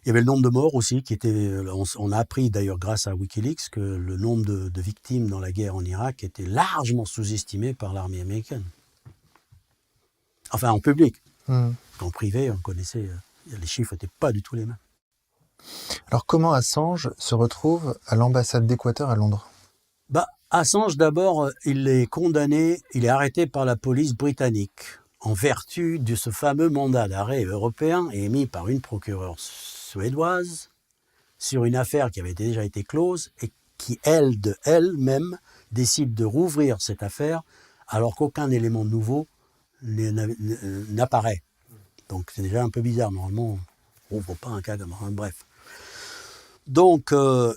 Il y avait le nombre de morts aussi qui était... On a appris d'ailleurs grâce à Wikileaks que le nombre de victimes dans la guerre en Irak était largement sous-estimé par l'armée américaine. Enfin, en public. En privé, on connaissait... Les chiffres n'étaient pas du tout les mêmes. Alors comment Assange se retrouve à l'ambassade d'Équateur à Londres ? Assange, d'abord, il est condamné, il est arrêté par la police britannique en vertu de ce fameux mandat d'arrêt européen émis par une procureure suédoise sur une affaire qui avait déjà été close et qui, elle-même, décide de rouvrir cette affaire alors qu'aucun élément nouveau n'apparaît. Donc c'est déjà un peu bizarre. Normalement, on ne rouvre pas un cas comme ça. Bref. Donc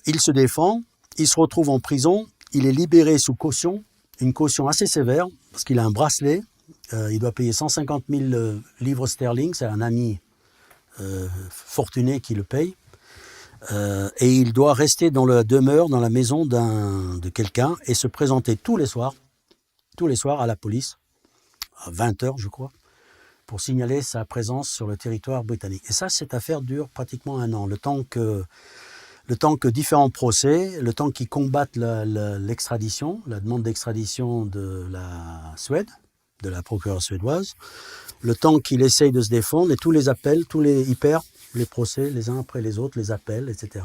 il se défend, il se retrouve en prison, il est libéré sous caution une caution assez sévère, parce qu'il a un bracelet. Il doit payer 150 000 livres sterling. C'est un ami fortuné qui le paye. Et il doit rester dans la demeure, dans la maison de quelqu'un, et se présenter tous les soirs à la police, à 20h je crois, pour signaler sa présence sur le territoire britannique. Et ça, cette affaire dure pratiquement 1 an, le temps que différents procès, le temps qu'ils combattent l'extradition, la demande d'extradition de la Suède, de la procureure suédoise, le temps qu'il essaye de se défendre, et tous les appels, il perd les procès les uns après les autres, les appels, etc.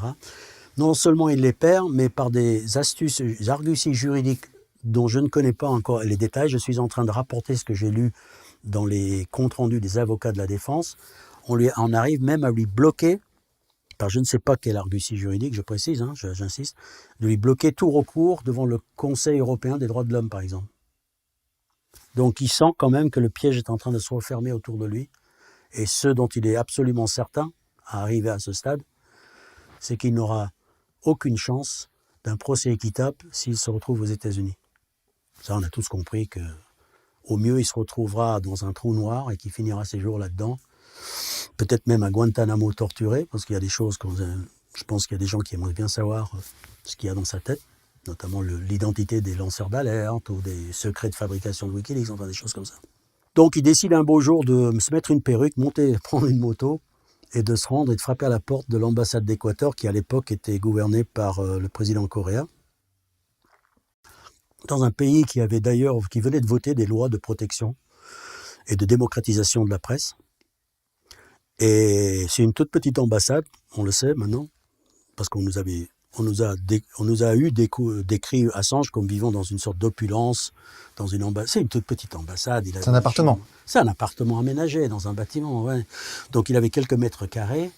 Non seulement il les perd, mais par des astuces, des arguties juridiques dont je ne connais pas encore les détails. Je suis en train de rapporter ce que j'ai lu dans les comptes rendus des avocats de la défense. On arrive même à lui bloquer, par je ne sais pas quelle argutie juridique, je précise, j'insiste, de lui bloquer tout recours devant le Conseil européen des droits de l'homme, par exemple. Donc il sent quand même que le piège est en train de se refermer autour de lui. Et ce dont il est absolument certain, à arriver à ce stade, c'est qu'il n'aura aucune chance d'un procès équitable s'il se retrouve aux États-Unis. Ça, on a tous compris qu'au mieux, il se retrouvera dans un trou noir et qu'il finira ses jours là-dedans. Peut-être même à Guantanamo torturé, parce qu'il y a des choses, je pense qu'il y a des gens qui aimeraient bien savoir ce qu'il y a dans sa tête, notamment l'identité des lanceurs d'alerte ou des secrets de fabrication de Wikileaks, enfin des choses comme ça. Donc il décide un beau jour de se mettre une perruque, prendre une moto et de se rendre et de frapper à la porte de l'ambassade d'Équateur qui à l'époque était gouvernée par le président Correa. Dans un pays qui venait de voter des lois de protection et de démocratisation de la presse. Et c'est une toute petite ambassade, on le sait maintenant, parce qu'on nous a décrit Assange comme vivant dans une sorte d'opulence, dans une ambassade. C'est une toute petite ambassade. C'est un appartement. C'est un appartement aménagé dans un bâtiment, ouais. Donc il avait quelques mètres carrés,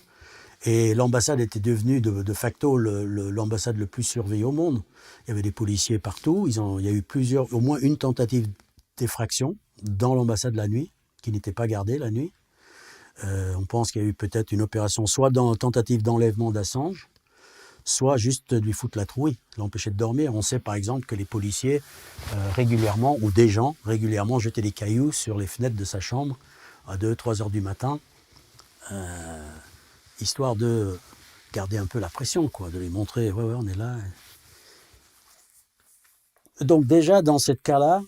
et l'ambassade était devenue de facto l'ambassade le plus surveillée au monde. Il y avait des policiers partout. Il y a eu au moins une tentative d'effraction dans l'ambassade la nuit, qui n'était pas gardée la nuit. On pense qu'il y a eu peut-être une opération soit dans tentative d'enlèvement d'Assange, soit juste de lui foutre la trouille, l'empêcher de dormir. On sait par exemple que les policiers régulièrement, ou des gens régulièrement, jetaient des cailloux sur les fenêtres de sa chambre à 2-3 heures du matin, histoire de garder un peu la pression, de lui montrer « ouais, on est là ». Donc déjà, dans ce cas-là,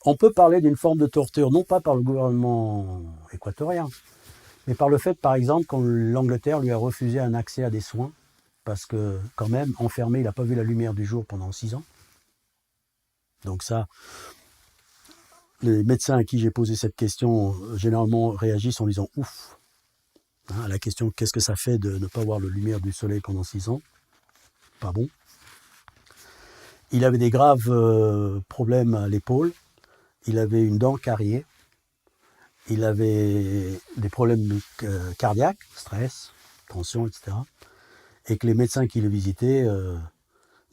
on peut parler d'une forme de torture, non pas par le gouvernement équatorien, mais par le fait, par exemple, quand l'Angleterre lui a refusé un accès à des soins, parce que, quand même, enfermé, il n'a pas vu la lumière du jour pendant 6 ans. Donc ça, les médecins à qui j'ai posé cette question, généralement réagissent en disant « ouf ». À la question « qu'est-ce que ça fait de ne pas voir la lumière du soleil pendant 6 ans ?» Pas bon. Il avait des graves problèmes à l'épaule. Il avait une dent cariée. Il avait des problèmes cardiaques, stress, tension, etc. Et que les médecins qui le visitaient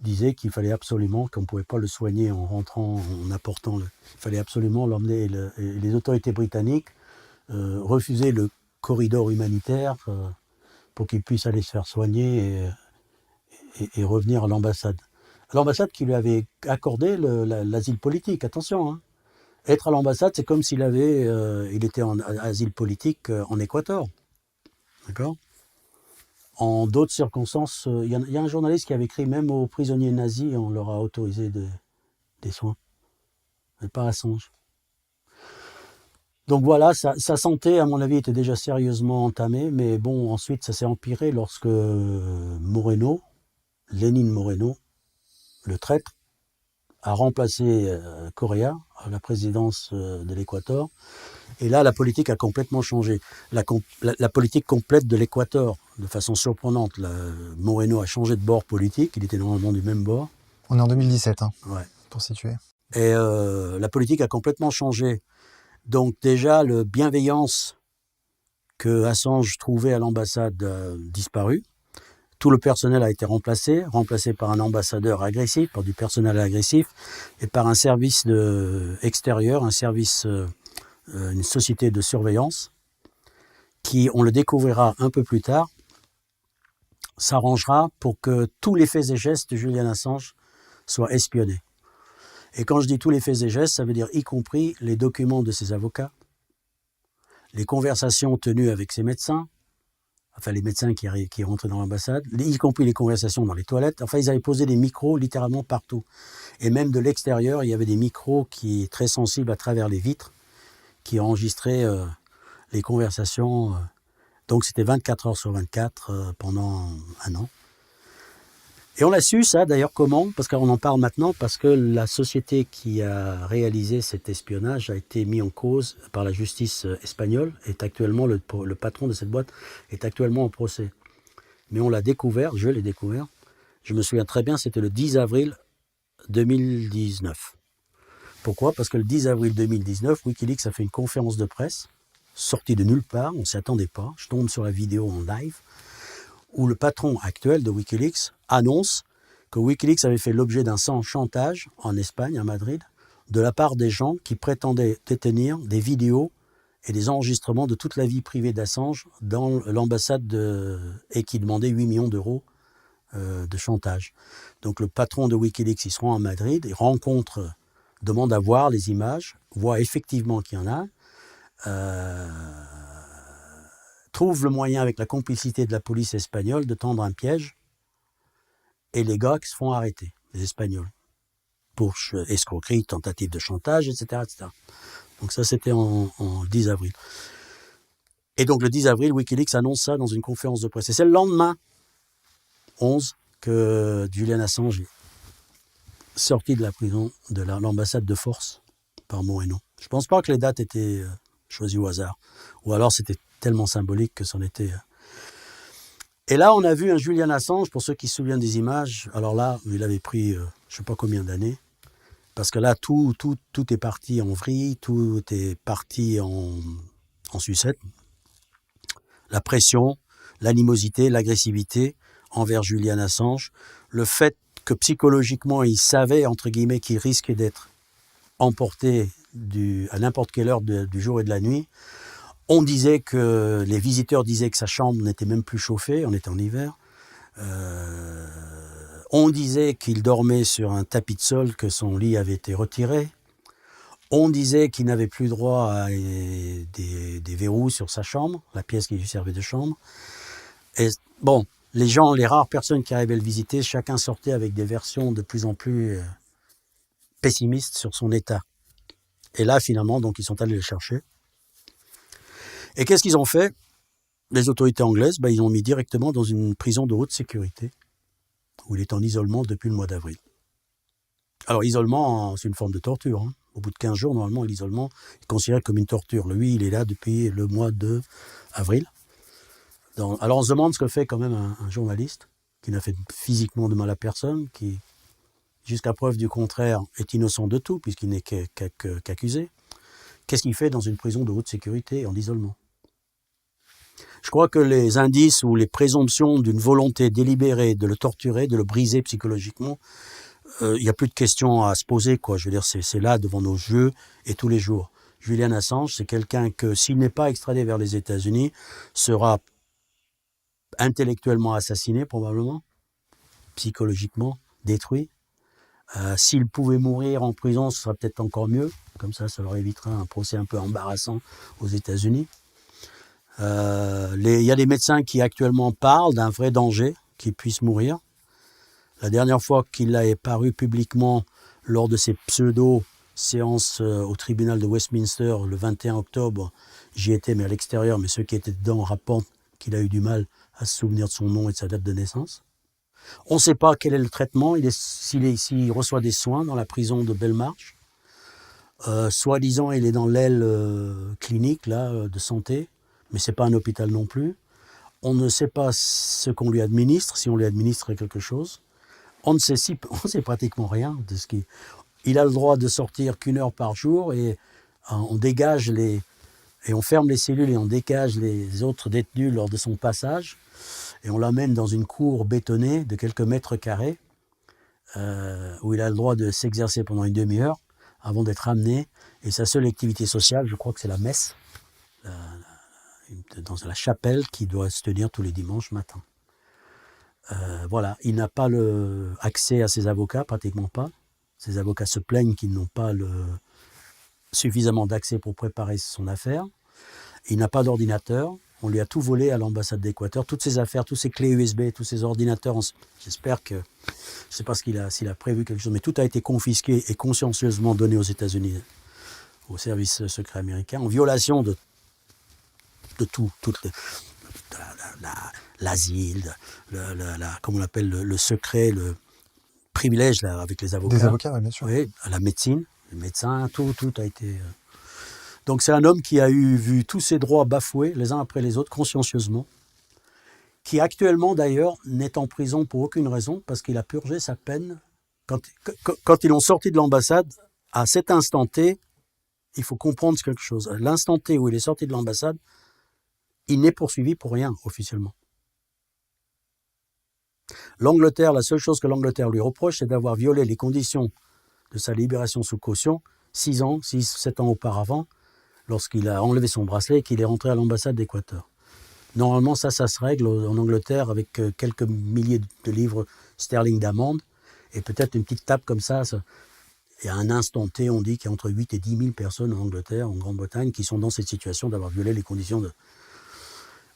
disaient qu'il fallait absolument, qu'on ne pouvait pas le soigner en rentrant, en apportant. Il fallait absolument l'emmener. Et les autorités britanniques refusaient le corridor humanitaire pour qu'il puisse aller se faire soigner et revenir à l'ambassade. L'ambassade qui lui avait accordé l'asile politique, attention. Hein. Être à l'ambassade, c'est comme s'il il était en asile politique en Équateur. D'accord ? En d'autres circonstances, il y a un journaliste qui avait écrit même aux prisonniers nazis, on leur a autorisé des soins. Mais pas Assange. Donc voilà, sa santé, à mon avis, était déjà sérieusement entamée, mais bon, ensuite, ça s'est empiré lorsque Lénine Moreno, le traître, a remplacé Correa à la présidence de l'Équateur. Et là, la politique a complètement changé. La politique complète de l'Équateur, de façon surprenante. Moreno a changé de bord politique, il était normalement du même bord. On est en 2017, ouais. Pour situer. Et la politique a complètement changé. Donc déjà, la bienveillance que Assange trouvait à l'ambassade a disparu. Tout le personnel a été remplacé par un ambassadeur agressif, par du personnel agressif, et par un service extérieur, une société de surveillance, qui, on le découvrira un peu plus tard, s'arrangera pour que tous les faits et gestes de Julian Assange soient espionnés. Et quand je dis tous les faits et gestes, ça veut dire y compris les documents de ses avocats, les conversations tenues avec ses médecins, enfin les médecins qui rentraient dans l'ambassade, y compris les conversations dans les toilettes. Enfin, ils avaient posé des micros littéralement partout. Et même de l'extérieur, il y avait des micros très sensibles à travers les vitres, qui enregistraient les conversations. Donc c'était 24 heures sur 24 pendant un an. Et on a su ça d'ailleurs comment, parce qu'on en parle maintenant, parce que la société qui a réalisé cet espionnage a été mise en cause par la justice espagnole, est actuellement le patron de cette boîte est actuellement en procès. Mais on l'a découvert, je l'ai découvert, je me souviens très bien, c'était le 10 avril 2019. Pourquoi ? Parce que le 10 avril 2019, Wikileaks a fait une conférence de presse, sortie de nulle part, on ne s'y attendait pas, je tombe sur la vidéo en live, où le patron actuel de Wikileaks annonce que Wikileaks avait fait l'objet d'un chantage en Espagne, à Madrid, de la part des gens qui prétendaient détenir des vidéos et des enregistrements de toute la vie privée d'Assange dans l'ambassade et qui demandaient 8 millions d'euros de chantage. Donc le patron de Wikileaks, il se rend à Madrid, il demande à voir les images, voit effectivement qu'il y en a, trouve le moyen, avec la complicité de la police espagnole, de tendre un piège, et les gars qui se font arrêter, les Espagnols, pour escroquerie, tentative de chantage, etc. etc. Donc ça, c'était en 10 avril. Et donc le 10 avril, Wikileaks annonce ça dans une conférence de presse. Et c'est le lendemain, 11, que Julian Assange est sorti de la prison, de l'ambassade de force, par Moreno. Je ne pense pas que les dates étaient choisies au hasard. Ou alors c'était tellement symbolique que c'en était... Et là, on a vu un Julian Assange, pour ceux qui se souviennent des images. Alors là, il avait pris, je ne sais pas combien d'années, parce que là, tout est parti en vrille, tout est parti en sucette. La pression, l'animosité, l'agressivité envers Julian Assange, le fait que psychologiquement, il savait, entre guillemets, qu'il risquait d'être emporté à n'importe quelle heure du jour et de la nuit. Les visiteurs disaient que sa chambre n'était même plus chauffée, on était en hiver. On disait qu'il dormait sur un tapis de sol, que son lit avait été retiré. On disait qu'il n'avait plus droit à des verrous sur sa chambre, la pièce qui lui servait de chambre. Et bon, les rares personnes qui arrivaient le visiter, chacun sortait avec des versions de plus en plus pessimistes sur son état. Et là, finalement, donc, ils sont allés le chercher. Et qu'est-ce qu'ils ont fait ? Les autorités anglaises, ils l'ont mis directement dans une prison de haute sécurité, où il est en isolement depuis le mois d'avril. Alors, isolement, c'est une forme de torture. Hein. Au bout de 15 jours, normalement, l'isolement est considéré comme une torture. Lui, il est là depuis le mois d'avril. Alors, on se demande ce que fait quand même un journaliste qui n'a fait physiquement de mal à personne, qui, jusqu'à preuve du contraire, est innocent de tout, puisqu'il n'est qu'accusé. Qu'est-ce qu'il fait dans une prison de haute sécurité en isolement ? Je crois que les indices ou les présomptions d'une volonté délibérée de le torturer, de le briser psychologiquement, il n'y a plus de questions à se poser, quoi. Je veux dire, c'est là devant nos yeux et tous les jours. Julian Assange, c'est quelqu'un que, s'il n'est pas extradé vers les États-Unis, sera intellectuellement assassiné probablement, psychologiquement détruit. S'il pouvait mourir en prison, ce serait peut-être encore mieux. Comme ça leur évitera un procès un peu embarrassant aux États-Unis. Il y a des médecins qui actuellement parlent d'un vrai danger qu'il puisse mourir. La dernière fois qu'il a paru publiquement lors de ses pseudo-séances au tribunal de Westminster le 21 octobre, j'y étais mais à l'extérieur, mais ceux qui étaient dedans rapportent qu'il a eu du mal à se souvenir de son nom et de sa date de naissance. On ne sait pas quel est le traitement, s'il reçoit des soins dans la prison de Belmarsh. Soi-disant, il est dans l'aile clinique là, de santé, mais ce n'est pas un hôpital non plus. On ne sait pas ce qu'on lui administre, si on lui administre quelque chose. On ne sait pratiquement rien de ce qui... Il a le droit de sortir qu'1 heure par jour et on dégage et on ferme les cellules et on dégage les autres détenus lors de son passage et on l'amène dans une cour bétonnée de quelques mètres carrés où il a le droit de s'exercer pendant une demi-heure avant d'être amené. Et sa seule activité sociale, je crois que c'est la messe, dans la chapelle qui doit se tenir tous les dimanches matin. Voilà, il n'a pas accès à ses avocats, pratiquement pas. Ses avocats se plaignent qu'ils n'ont pas suffisamment d'accès pour préparer son affaire. Il n'a pas d'ordinateur. On lui a tout volé à l'ambassade d'Équateur, toutes ses affaires, tous ses clés USB, tous ses ordinateurs. J'espère que, je ne sais pas s'il a prévu quelque chose, mais tout a été confisqué et consciencieusement donné aux États-Unis, au service secret américain, en violation de tout, l'asile, comment on appelle, le secret, le privilège là, avec les avocats. Des avocats, oui, bien sûr. Oui, la médecine, les médecins, tout a été... Donc c'est un homme qui a vu tous ses droits bafoués les uns après les autres, consciencieusement, qui actuellement d'ailleurs n'est en prison pour aucune raison, parce qu'il a purgé sa peine. Quand ils l'ont sorti de l'ambassade, à cet instant T, il faut comprendre quelque chose. À l'instant T où il est sorti de l'ambassade, il n'est poursuivi pour rien officiellement. L'Angleterre, la seule chose que l'Angleterre lui reproche, c'est d'avoir violé les conditions de sa libération sous caution 7 ans auparavant, lorsqu'il a enlevé son bracelet et qu'il est rentré à l'ambassade d'Équateur. Normalement, ça se règle en Angleterre avec quelques milliers de livres sterling d'amende et peut-être une petite tape comme ça. Et à un instant T, on dit qu'il y a entre 8 et 10 000 personnes en Angleterre, en Grande-Bretagne, qui sont dans cette situation d'avoir violé les conditions de...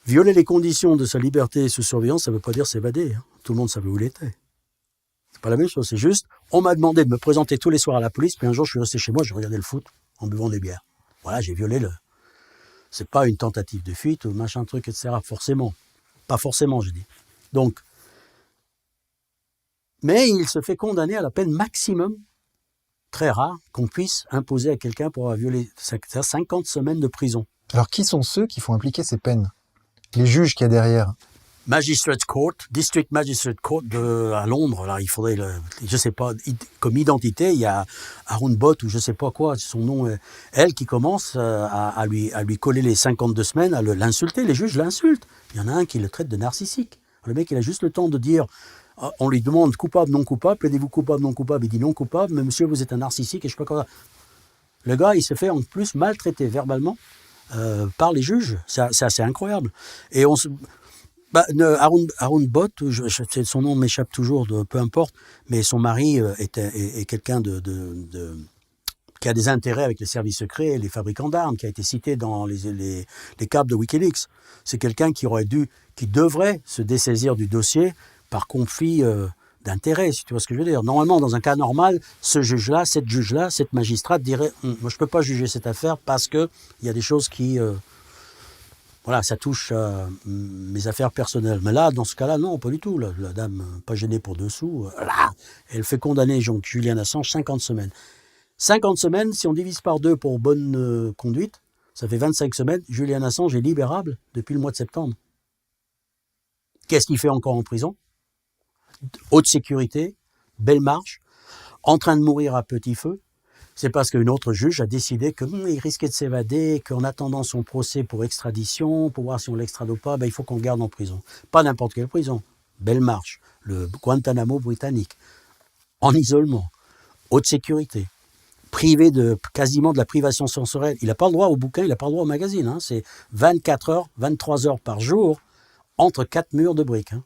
Violer les conditions de sa liberté sous surveillance, ça ne veut pas dire s'évader. Hein. Tout le monde savait où il était. C'est pas la même chose, c'est juste, on m'a demandé de me présenter tous les soirs à la police, puis un jour je suis resté chez moi, je regardais le foot en buvant des bières. Voilà, j'ai violé C'est pas une tentative de fuite ou machin truc, etc. Forcément. Pas forcément, je dis. Donc, mais il se fait condamner à la peine maximum, très rare, qu'on puisse imposer à quelqu'un pour avoir violé 50 semaines de prison. Alors, qui sont ceux qui font appliquer ces peines? Les juges qu'il y a derrière? Magistrates Court, District Magistrate Court à Londres, là, il faudrait, je sais pas, comme identité, il y a Arun Bott ou je sais pas quoi, son nom, elle qui commence à lui coller les 52 semaines, à l'insulter, les juges l'insultent. Il y en a un qui le traite de narcissique. Le mec, il a juste le temps de dire, on lui demande coupable, non coupable, plaidez-vous coupable, non coupable, il dit non coupable, mais monsieur, vous êtes un narcissique et je sais pas quoi. Le gars, il se fait en plus maltraiter verbalement par les juges. C'est assez incroyable. Et Arun Bott, son nom m'échappe toujours, peu importe, mais son mari est quelqu'un qui a des intérêts avec les services secrets et les fabricants d'armes, qui a été cité dans les câbles de Wikileaks. C'est quelqu'un qui devrait se dessaisir du dossier par conflit d'intérêts, si tu vois ce que je veux dire. Normalement, dans un cas normal, ce juge-là, cette magistrate dirait « Moi, je ne peux pas juger cette affaire parce qu'il y a des choses qui... Voilà, ça touche mes affaires personnelles. » Mais là, dans ce cas-là, non, pas du tout. La dame, pas gênée pour dessous, là, elle fait condamner Julian Assange 50 semaines. 50 semaines, si on divise par 2 pour bonne conduite, ça fait 25 semaines. Julian Assange est libérable depuis le mois de septembre. Qu'est-ce qu'il fait encore en prison? Haute sécurité, belle marche, en train de mourir à petit feu. C'est parce qu'une autre juge a décidé qu'il risquait de s'évader, qu'en attendant son procès pour extradition, pour voir si on l'extrade ou pas, il faut qu'on le garde en prison. Pas n'importe quelle prison. Belle marche, le Guantanamo britannique, en isolement, haute sécurité, privé quasiment de la privation sensorielle. Il n'a pas le droit au bouquin, il n'a pas le droit au magazine. Hein. C'est 24 heures, 23 heures par jour, entre 4 murs de briques. Hein.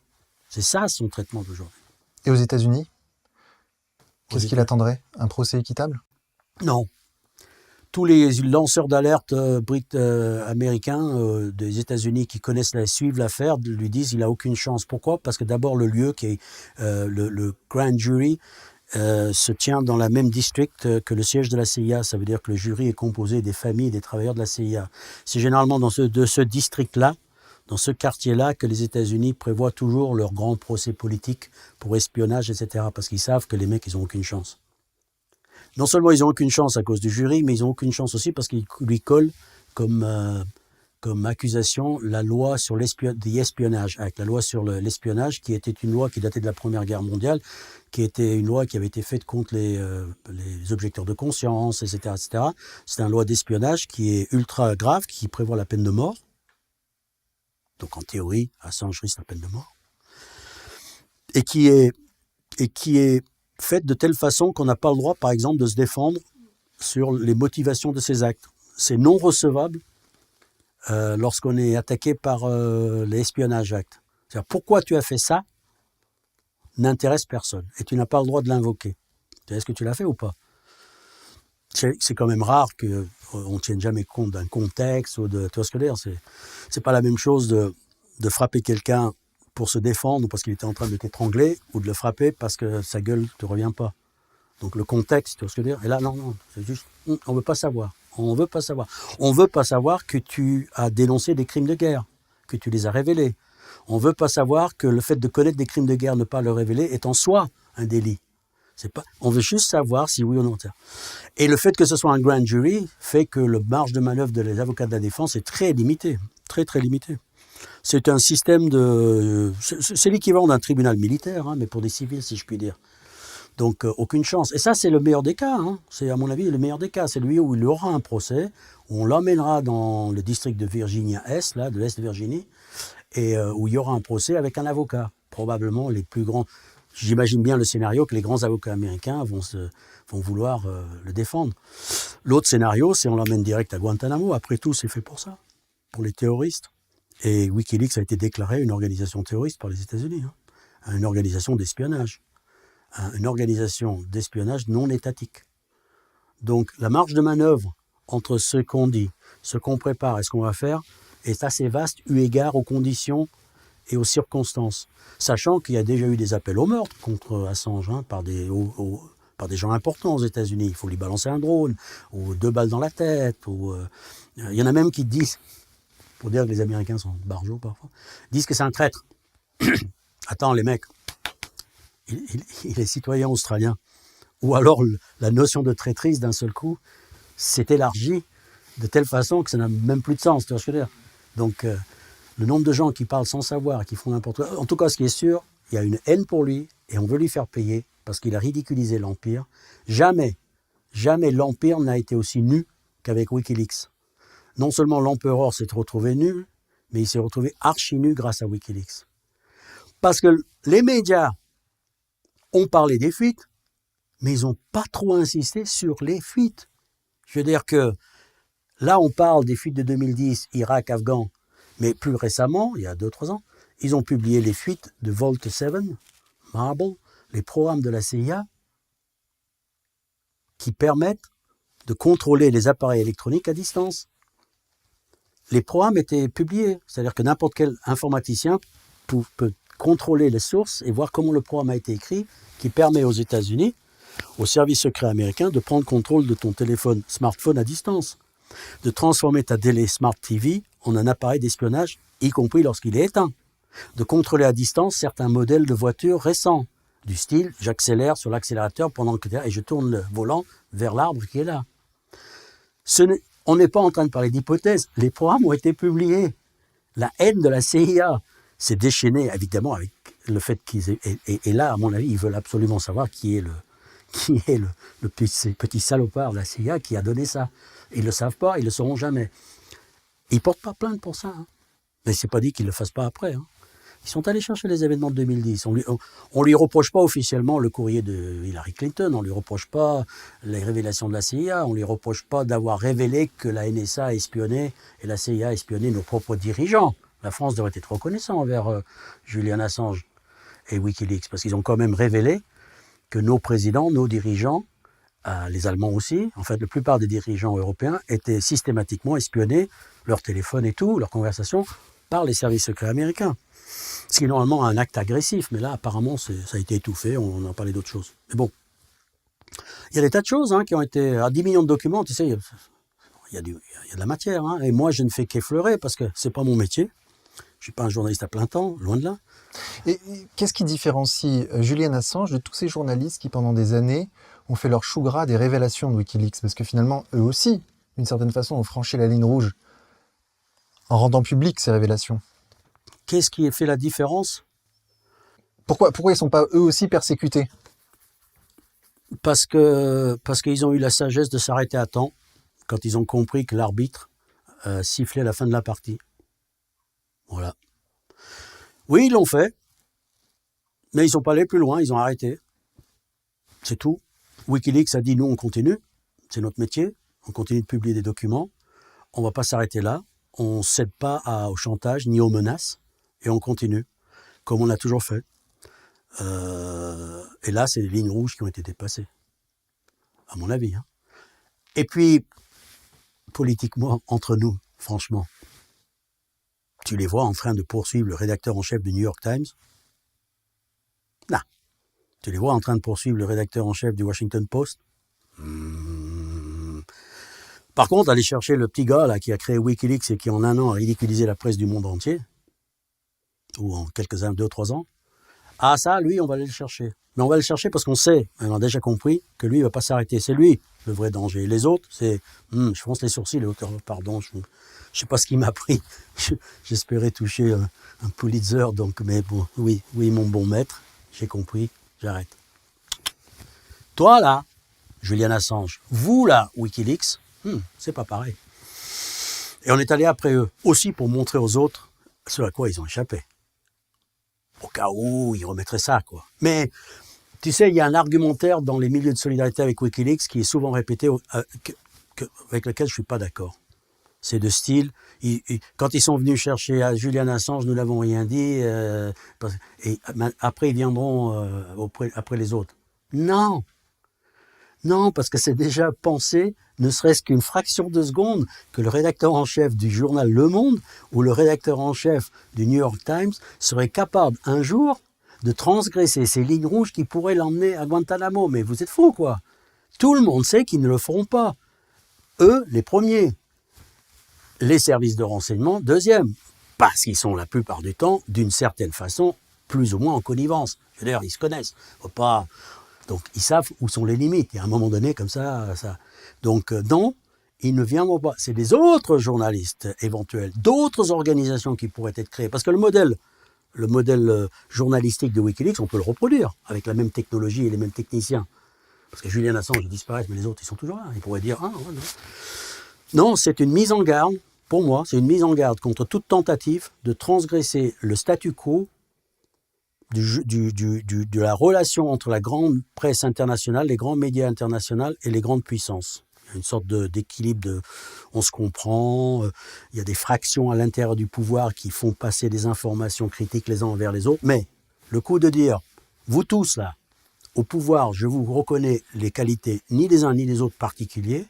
C'est ça son traitement d'aujourd'hui. Et aux États-Unis? Qu'est-ce qu'il attendrait? Un procès équitable? Non. Tous les lanceurs d'alerte américains des États-Unis qui suivent l'affaire lui disent qu'il n'a aucune chance. Pourquoi? Parce que d'abord le lieu qui est le grand jury se tient dans la même district que le siège de la CIA. Ça veut dire que le jury est composé des familles et des travailleurs de la CIA. C'est généralement de ce district-là, dans ce quartier-là, que les États-Unis prévoient toujours leur grand procès politique pour espionnage, etc. Parce qu'ils savent que les mecs, ils n'ont aucune chance. Non seulement ils n'ont aucune chance à cause du jury, mais ils n'ont aucune chance aussi parce qu'ils lui collent comme accusation la loi sur l'Espionage Act, la loi sur l'espionnage, qui était une loi qui datait de la Première Guerre mondiale, qui était une loi qui avait été faite contre les objecteurs de conscience, etc., etc. C'est une loi d'espionnage qui est ultra grave, qui prévoit la peine de mort. Donc en théorie, Assange risque la peine de mort. Et qui est faite de telle façon qu'on n'a pas le droit, par exemple, de se défendre sur les motivations de ces actes. C'est non recevable lorsqu'on est attaqué par l'Espionnage Act. C'est-à-dire, pourquoi tu as fait ça n'intéresse personne et tu n'as pas le droit de l'invoquer. Est-ce que tu l'as fait ou pas? C'est quand même rare qu'on ne tienne jamais compte d'un contexte ou de. Tu vois ce que je veux dire? C'est pas la même chose de frapper quelqu'un pour se défendre ou parce qu'il était en train de t'étrangler ou de le frapper parce que sa gueule ne te revient pas. Donc le contexte, tu vois ce que je veux dire? Et là, non, c'est juste, on veut pas savoir. On veut pas savoir. On veut pas savoir que tu as dénoncé des crimes de guerre, que tu les as révélés. On veut pas savoir que le fait de connaître des crimes de guerre, ne pas le révéler, est en soi un délit. On veut juste savoir si oui ou non. Et le fait que ce soit un grand jury fait que le marge de manœuvre des avocats de la défense est très limité, très très limité. C'est un système c'est l'équivalent d'un tribunal militaire, hein, mais pour des civils, si je puis dire. Donc aucune chance. Et ça, c'est le meilleur des cas. Hein. C'est à mon avis le meilleur des cas. C'est lui où il aura un procès, où on l'emmènera dans le district de Virginia Est, là, de l'Est de Virginie, et où il y aura un procès avec un avocat. Probablement les plus grands. J'imagine bien le scénario que les grands avocats américains vont vouloir le défendre. L'autre scénario, c'est on l'emmène direct à Guantanamo. Après tout, c'est fait pour ça, pour les terroristes. Et Wikileaks a été déclaré une organisation terroriste par les États-Unis, hein. Une organisation d'espionnage. Une organisation d'espionnage non étatique. Donc la marge de manœuvre entre ce qu'on dit, ce qu'on prépare et ce qu'on va faire est assez vaste eu égard aux conditions et aux circonstances. Sachant qu'il y a déjà eu des appels au meurtre contre Assange, hein, par des gens importants aux États-Unis. Il faut lui balancer un drone, ou 2 balles dans la tête. Il y en a même qui disent, pour dire que les Américains sont barjots parfois, disent que c'est un traître. Attends les mecs, il est citoyen australien. Ou alors la notion de traîtrise d'un seul coup s'est élargie de telle façon que ça n'a même plus de sens. Tu vois ce que je veux dire? Donc le nombre de gens qui parlent sans savoir, qui font n'importe quoi. En tout cas, ce qui est sûr, il y a une haine pour lui et on veut lui faire payer parce qu'il a ridiculisé l'Empire. Jamais l'Empire n'a été aussi nu qu'avec Wikileaks. Non seulement l'empereur s'est retrouvé nu, mais il s'est retrouvé archi nu grâce à Wikileaks. Parce que les médias ont parlé des fuites, mais ils n'ont pas trop insisté sur les fuites. Je veux dire que là, on parle des fuites de 2010, Irak, Afghan, mais plus récemment, il y a 2-3 ans, ils ont publié les fuites de Vault 7, Marble, les programmes de la CIA qui permettent de contrôler les appareils électroniques à distance. Les programmes étaient publiés, c'est-à-dire que n'importe quel informaticien peut contrôler les sources et voir comment le programme a été écrit, qui permet aux États-Unis, au service secret américain, de prendre contrôle de ton smartphone à distance, de transformer ta télé Smart TV en un appareil d'espionnage, y compris lorsqu'il est éteint, de contrôler à distance certains modèles de voitures récents, du style j'accélère sur l'accélérateur pendant que et je tourne le volant vers l'arbre qui est là. On n'est pas en train de parler d'hypothèses, les programmes ont été publiés. La haine de la CIA s'est déchaînée évidemment avec le fait qu'ils aient... Et là, à mon avis, ils veulent absolument savoir qui est le petit salopard de la CIA qui a donné ça. Ils ne le savent pas, ils ne le sauront jamais. Ils ne portent pas plainte pour ça. Hein. Mais ce n'est pas dit qu'ils ne le fassent pas après. Hein. Ils sont allés chercher les événements de 2010. On lui reproche pas officiellement le courrier de Hillary Clinton, on lui reproche pas les révélations de la CIA, on lui reproche pas d'avoir révélé que la NSA a espionné et la CIA a espionné nos propres dirigeants. La France devrait être reconnaissante envers Julian Assange et Wikileaks, parce qu'ils ont quand même révélé que nos présidents, nos dirigeants, les Allemands aussi, en fait la plupart des dirigeants européens étaient systématiquement espionnés, leur téléphone et tout, leurs conversations, par les services secrets américains. Ce qui est normalement un acte agressif, mais là apparemment ça a été étouffé, on en parlait d'autres choses. Mais bon, il y a des tas de choses qui ont été... À 10 millions de documents, tu sais, il y a de la matière. Hein, et moi je ne fais qu'effleurer parce que c'est pas mon métier. Je ne suis pas un journaliste à plein temps, loin de là. Et qu'est-ce qui différencie Julian Assange de tous ces journalistes qui, pendant des années, ont fait leur chou gras des révélations de Wikileaks? Parce que finalement, eux aussi, d'une certaine façon, ont franchi la ligne rouge en rendant publiques ces révélations. Qu'est-ce qui a fait la différence? Pourquoi ils ne sont pas eux aussi persécutés? Parce qu'ils ont eu la sagesse de s'arrêter à temps quand ils ont compris que l'arbitre sifflait à la fin de la partie. Voilà. Oui, ils l'ont fait, mais ils ne sont pas allés plus loin, ils ont arrêté. C'est tout. Wikileaks a dit, nous, on continue, c'est notre métier, on continue de publier des documents, on ne va pas s'arrêter là, on ne cède pas au chantage ni aux menaces, et on continue, comme on l'a toujours fait. Et là, c'est les lignes rouges qui ont été dépassées. à mon avis. Hein. Et puis, politiquement, entre nous, franchement, tu les vois en train de poursuivre le rédacteur en chef du New York Times? Non. Tu les vois en train de poursuivre le rédacteur en chef du Washington Post? Par contre, aller chercher le petit gars là, qui a créé Wikileaks et qui en un an a ridiculisé la presse du monde entier, ou en quelques années, 2-3 ans, ah ça, lui, on va aller le chercher. Mais on va le chercher parce qu'on sait, on a déjà compris, que lui, il ne va pas s'arrêter. C'est lui le vrai danger. Les autres, c'est, je fronce les sourcils, pardon, je ne sais pas ce qui m'a pris. J'espérais toucher un Pulitzer, donc, mais bon, oui, mon bon maître, j'ai compris, j'arrête. Toi, là, Julian Assange, vous, là, Wikileaks, c'est pas pareil. Et on est allé après eux, aussi pour montrer aux autres ce à quoi ils ont échappé. Au cas où ils remettraient ça, quoi. Mais, tu sais, il y a un argumentaire dans les milieux de solidarité avec Wikileaks qui est souvent répété, avec lequel je suis pas d'accord. C'est de style, quand ils sont venus chercher à Julian Assange, nous n'avons rien dit, et après ils viendront après les autres. Non, parce que c'est déjà pensé, ne serait-ce qu'une fraction de seconde, que le rédacteur en chef du journal Le Monde ou le rédacteur en chef du New York Times serait capable un jour de transgresser ces lignes rouges qui pourraient l'emmener à Guantanamo. Mais vous êtes fous, quoi. Tout le monde sait qu'ils ne le feront pas. Eux, les premiers. Les services de renseignement, deuxième. Parce qu'ils sont la plupart du temps, d'une certaine façon, plus ou moins en connivence. D'ailleurs, ils se connaissent. Faut pas... Donc, ils savent où sont les limites. Il y a un moment donné, comme ça. Donc, non, ils ne viendront pas. C'est des autres journalistes éventuels, d'autres organisations qui pourraient être créées. Parce que le modèle journalistique de Wikileaks, on peut le reproduire avec la même technologie et les mêmes techniciens. Parce que Julian Assange, il disparaît, mais les autres, ils sont toujours là. Ils pourraient dire, non. Non, c'est une mise en garde, pour moi, c'est une mise en garde contre toute tentative de transgresser le statu quo de la relation entre la grande presse internationale, les grands médias internationaux et les grandes puissances. Il y a une sorte d'équilibre, on se comprend, il y a des fractions à l'intérieur du pouvoir qui font passer des informations critiques les uns envers les autres, mais le coup de dire, vous tous là, au pouvoir, je vous reconnais les qualités ni des uns ni des autres particulières,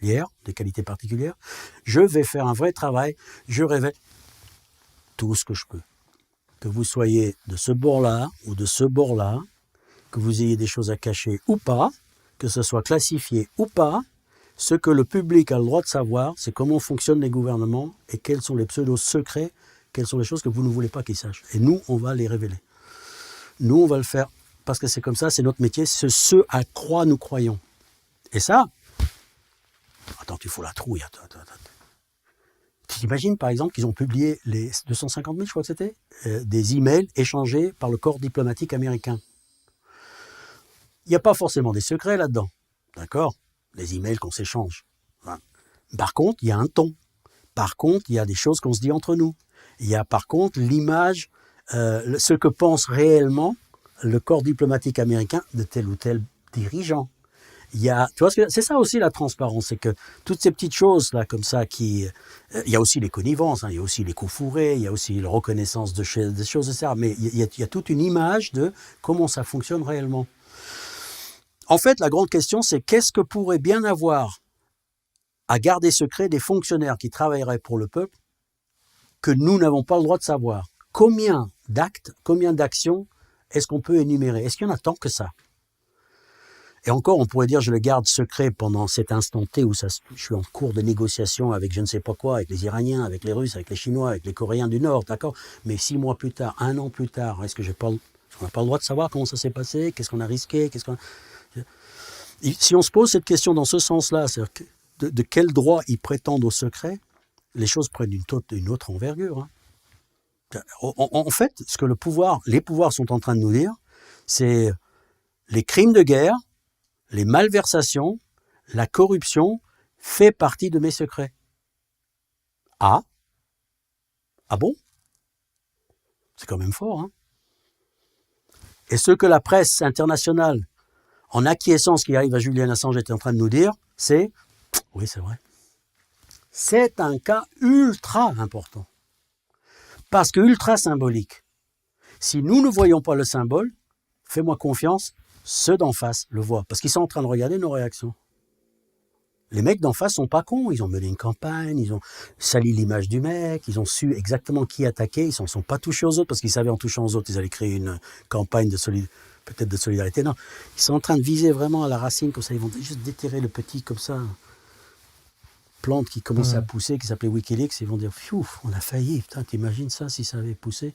des qualités particulières, je vais faire un vrai travail, je révèle tout ce que je peux. Que vous soyez de ce bord-là ou de ce bord-là, que vous ayez des choses à cacher ou pas, que ce soit classifié ou pas, ce que le public a le droit de savoir, c'est comment fonctionnent les gouvernements et quels sont les pseudo-secrets, quelles sont les choses que vous ne voulez pas qu'ils sachent. Et nous, on va les révéler. Nous, on va le faire parce que c'est comme ça, c'est notre métier, c'est ce à quoi nous croyons. Et ça, attends, tu fous la trouille, attends. Tu t'imagines, par exemple, qu'ils ont publié les 250 000, je crois que c'était, des emails échangés par le corps diplomatique américain. Il n'y a pas forcément des secrets là-dedans, d'accord? Les emails qu'on s'échange. Hein. Par contre, il y a un ton. Par contre, il y a des choses qu'on se dit entre nous. Il y a par contre l'image, ce que pense réellement le corps diplomatique américain de tel ou tel dirigeant. Tu vois, c'est ça aussi la transparence, c'est que toutes ces petites choses là comme ça il y a aussi les connivences, il y a aussi les coups fourrés, il y a aussi la reconnaissance des choses, etc. Mais il y a toute une image de comment ça fonctionne réellement. En fait, la grande question, c'est qu'est-ce que pourrait bien avoir à garder secret des fonctionnaires qui travailleraient pour le peuple que nous n'avons pas le droit de savoir? Combien d'actes, combien d'actions est-ce qu'on peut énumérer? Est-ce qu'il y en a tant que ça? Et encore, on pourrait dire je le garde secret pendant cet instant T où je suis en cours de négociation avec je ne sais pas quoi, avec les Iraniens, avec les Russes, avec les Chinois, avec les Coréens du Nord, d'accord? Mais 6 mois plus tard, 1 an plus tard, est-ce qu'on n'a pas le droit de savoir comment ça s'est passé? Qu'est-ce qu'on a risqué? Si on se pose cette question dans ce sens-là, c'est-à-dire de quel droit ils prétendent au secret, les choses prennent une autre envergure. Hein. En fait, ce que les pouvoirs sont en train de nous dire, c'est les crimes de guerre, les malversations, la corruption fait partie de mes secrets. Ah bon? C'est quand même fort, hein? Et ce que la presse internationale, en acquiesçant ce qui arrive à Julian Assange, était en train de nous dire, c'est, oui c'est vrai, c'est un cas ultra important. Parce que ultra symbolique. Si nous ne voyons pas le symbole, fais-moi confiance, ceux d'en face le voient, parce qu'ils sont en train de regarder nos réactions. Les mecs d'en face sont pas cons, ils ont mené une campagne, ils ont sali l'image du mec, ils ont su exactement qui attaquer, ils ne sont pas touchés aux autres, parce qu'ils savaient en touchant aux autres, ils allaient créer une campagne peut-être de solidarité. Non, ils sont en train de viser vraiment à la racine, comme ça, ils vont juste déterrer le petit, comme ça, plante qui commençait à pousser, qui s'appelait Wikileaks, ils vont dire, pfff, on a failli, putain, t'imagines ça, si ça avait poussé?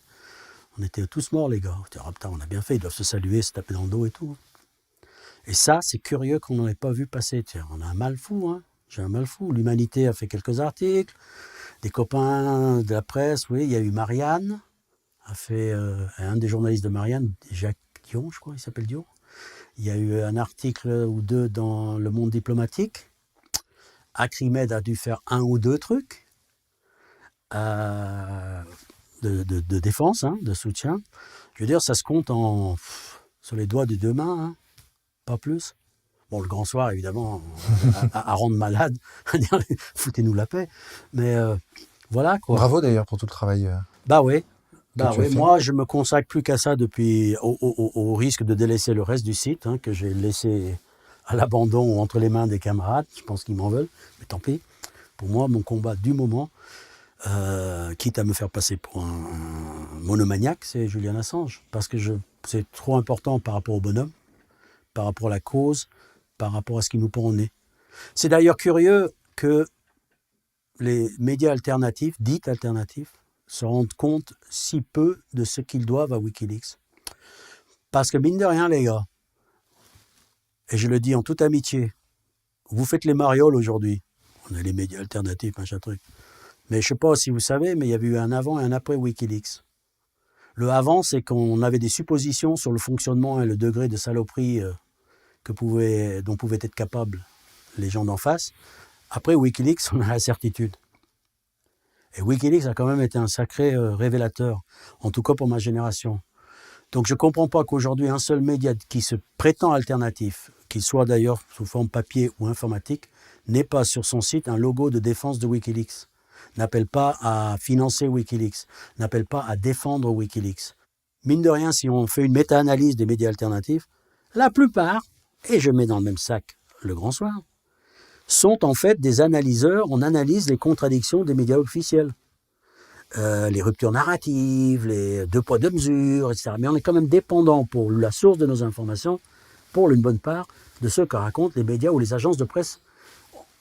On était tous morts, les gars. Ah, putain, on a bien fait, ils doivent se saluer, se taper dans le dos et tout. Et ça, c'est curieux qu'on n'en ait pas vu passer. Tiens, on a un mal fou, hein. J'ai un mal fou. L'Humanité a fait quelques articles. Des copains de la presse, oui, il y a eu Marianne, a fait un des journalistes de Marianne, Jacques Dion, je crois, il s'appelle Dion. Il y a eu un article ou deux dans Le Monde diplomatique. Acrimed a dû faire un ou deux trucs de défense, hein, de soutien. Je veux dire, ça se compte sur les doigts de deux mains, hein. Pas plus. Bon, le grand soir, évidemment, à rendre malade, foutez-nous la paix. Mais voilà, quoi. Bravo d'ailleurs pour tout le travail. Bah oui. Moi, je me consacre plus qu'à ça depuis, au risque de délaisser le reste du site, hein, que j'ai laissé à l'abandon ou entre les mains des camarades. Je pense qu'ils m'en veulent, mais tant pis. Pour moi, mon combat du moment, quitte à me faire passer pour un monomaniaque, c'est Julian Assange. Parce que c'est trop important par rapport au bonhomme, par rapport à la cause, par rapport à ce qui nous pend au nez. C'est d'ailleurs curieux que les médias alternatifs, dits alternatifs, se rendent compte si peu de ce qu'ils doivent à Wikileaks. Parce que mine de rien, les gars, et je le dis en toute amitié, vous faites les marioles aujourd'hui. On a les médias alternatifs, machin truc. Mais je ne sais pas si vous savez, mais il y avait eu un avant et un après Wikileaks. Le avant, c'est qu'on avait des suppositions sur le fonctionnement et le degré de saloperie dont pouvaient être capables les gens d'en face. Après Wikileaks, on a la certitude. Et Wikileaks a quand même été un sacré révélateur, en tout cas pour ma génération. Donc je ne comprends pas qu'aujourd'hui, un seul média qui se prétend alternatif, qu'il soit d'ailleurs sous forme papier ou informatique, n'ait pas sur son site un logo de défense de Wikileaks, n'appelle pas à financer Wikileaks, n'appelle pas à défendre Wikileaks. Mine de rien, si on fait une méta-analyse des médias alternatifs, la plupart, et je mets dans le même sac le grand soir, sont en fait des analyseurs. On analyse les contradictions des médias officiels. Les ruptures narratives, les deux poids deux mesures, etc. Mais on est quand même dépendant pour la source de nos informations, pour une bonne part, de ce que racontent les médias ou les agences de presse.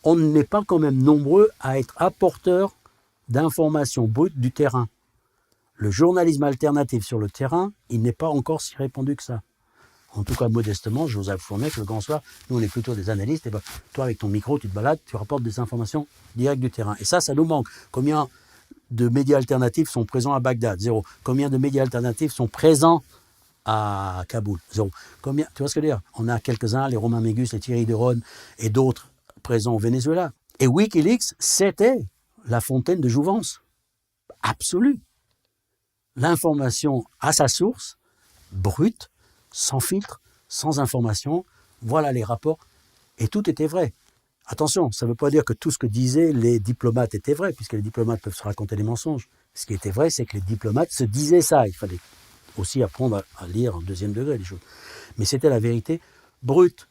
On n'est pas quand même nombreux à être apporteurs d'informations brutes du terrain. Le journalisme alternatif sur le terrain, il n'est pas encore si répandu que ça. En tout cas, modestement, je vous affirme que le grand soir, nous, on est plutôt des analystes. Et ben, toi, avec ton micro, tu te balades, tu rapportes des informations directes du terrain. Et ça nous manque. Combien de médias alternatifs sont présents à Bagdad? Zéro. Combien de médias alternatifs sont présents à Kaboul? Zéro. Combien, tu vois ce que je veux dire? On a quelques-uns, les Romain Mégus, les Thierry Deron et d'autres présents au Venezuela. Et Wikileaks, c'était la fontaine de jouvence absolue. L'information à sa source, brute, sans filtre, sans information, voilà les rapports, et tout était vrai. Attention, ça ne veut pas dire que tout ce que disaient les diplomates était vrai, puisque les diplomates peuvent se raconter des mensonges. Ce qui était vrai, c'est que les diplomates se disaient ça. Il fallait aussi apprendre à lire en deuxième degré les choses. Mais c'était la vérité brute,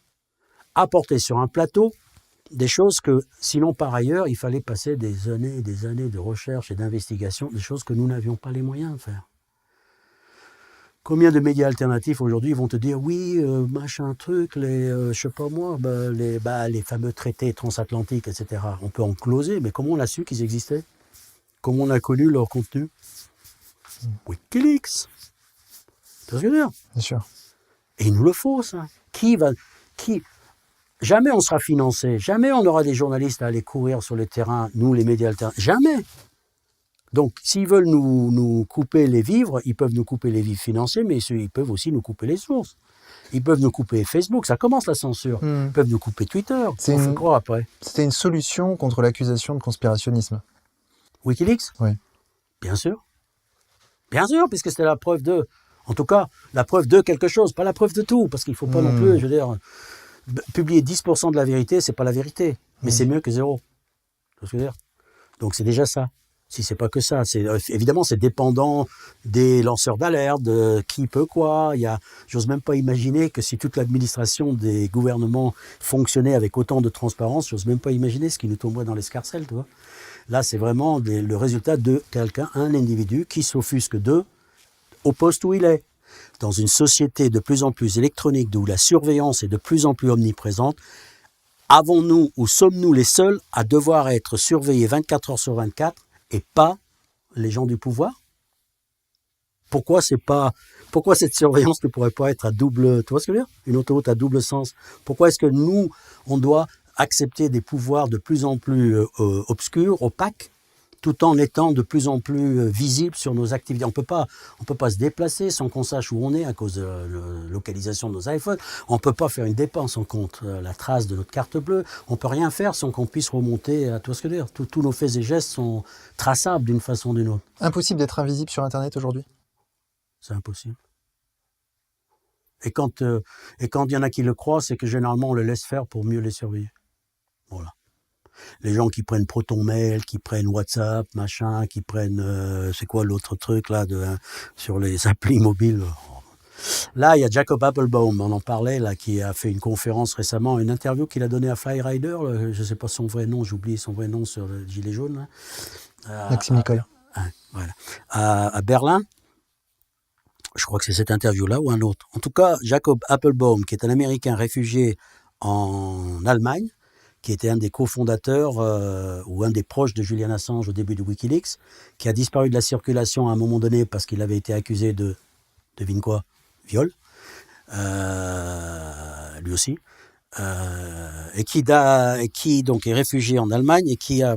apportée sur un plateau, des choses que, sinon par ailleurs, il fallait passer des années et des années de recherche et d'investigation, des choses que nous n'avions pas les moyens de faire. Combien de médias alternatifs aujourd'hui vont te dire oui, machin truc, je sais pas moi, les fameux traités transatlantiques, etc. On peut en closer, mais comment on a su qu'ils existaient? Comment on a connu leur contenu? Wikileaks. Tu vois ce que je veux dire? Bien sûr. Et il nous le faut, ça. Jamais on sera financé, jamais on aura des journalistes à aller courir sur le terrain, nous les médias alternatifs, jamais. Donc, s'ils veulent nous couper les vivres, ils peuvent nous couper les vivres financiers, mais ils peuvent aussi nous couper les sources. Ils peuvent nous couper Facebook, ça commence la censure. Ils peuvent nous couper Twitter. On fait quoi après? C'était une solution contre l'accusation de conspirationnisme. Wikileaks? Oui. Bien sûr. Bien sûr, puisque c'était la preuve de... En tout cas, la preuve de quelque chose, pas la preuve de tout, parce qu'il ne faut pas non plus, je veux dire, publier 10% de la vérité, c'est pas la vérité, mais c'est mieux que zéro. Tu vois ce que je veux dire? Donc c'est déjà ça. Si c'est pas que ça, évidemment c'est dépendant des lanceurs d'alerte, de qui peut quoi. J'ose même pas imaginer que si toute l'administration des gouvernements fonctionnait avec autant de transparence, j'ose même pas imaginer ce qui nous tomberait dans l'escarcelle, tu vois. Là, c'est vraiment le résultat de quelqu'un, un individu qui s'offusque au poste où il est. Dans une société de plus en plus électronique, où la surveillance est de plus en plus omniprésente, avons-nous ou sommes-nous les seuls à devoir être surveillés 24 heures sur 24 et pas les gens du pouvoir? Pourquoi cette surveillance ne pourrait pas être à double, tu vois ce que je veux dire? Une autoroute à double sens. Pourquoi est-ce que nous, on doit accepter des pouvoirs de plus en plus obscurs, opaques, tout en étant de plus en plus visibles sur nos activités? On peut pas se déplacer sans qu'on sache où on est à cause de la localisation de nos iPhones. On peut pas faire une dépense sans compte la trace de notre carte bleue. On peut rien faire sans qu'on puisse remonter à tout ce que je veux dire. Tous nos faits et gestes sont traçables d'une façon ou d'une autre. Impossible d'être invisible sur Internet aujourd'hui? C'est impossible. Et quand il y en a qui le croient, c'est que généralement on le laisse faire pour mieux les surveiller. Voilà. Les gens qui prennent ProtonMail, qui prennent WhatsApp, machin, qui prennent, c'est quoi l'autre truc là sur les applis mobiles. Là, il y a Jacob Appelbaum, on en parlait, là, qui a fait une conférence récemment, une interview qu'il a donnée à Firerider, je ne sais pas son vrai nom, j'oublie son vrai nom sur le gilet jaune. Maxime Nicole. Voilà. À Berlin. Je crois que c'est cette interview-là ou un autre. En tout cas, Jacob Appelbaum, qui est un Américain réfugié en Allemagne, qui était un des cofondateurs ou un des proches de Julian Assange au début de Wikileaks, qui a disparu de la circulation à un moment donné parce qu'il avait été accusé de, devine quoi, viol, lui aussi, et qui donc est réfugié en Allemagne et qui a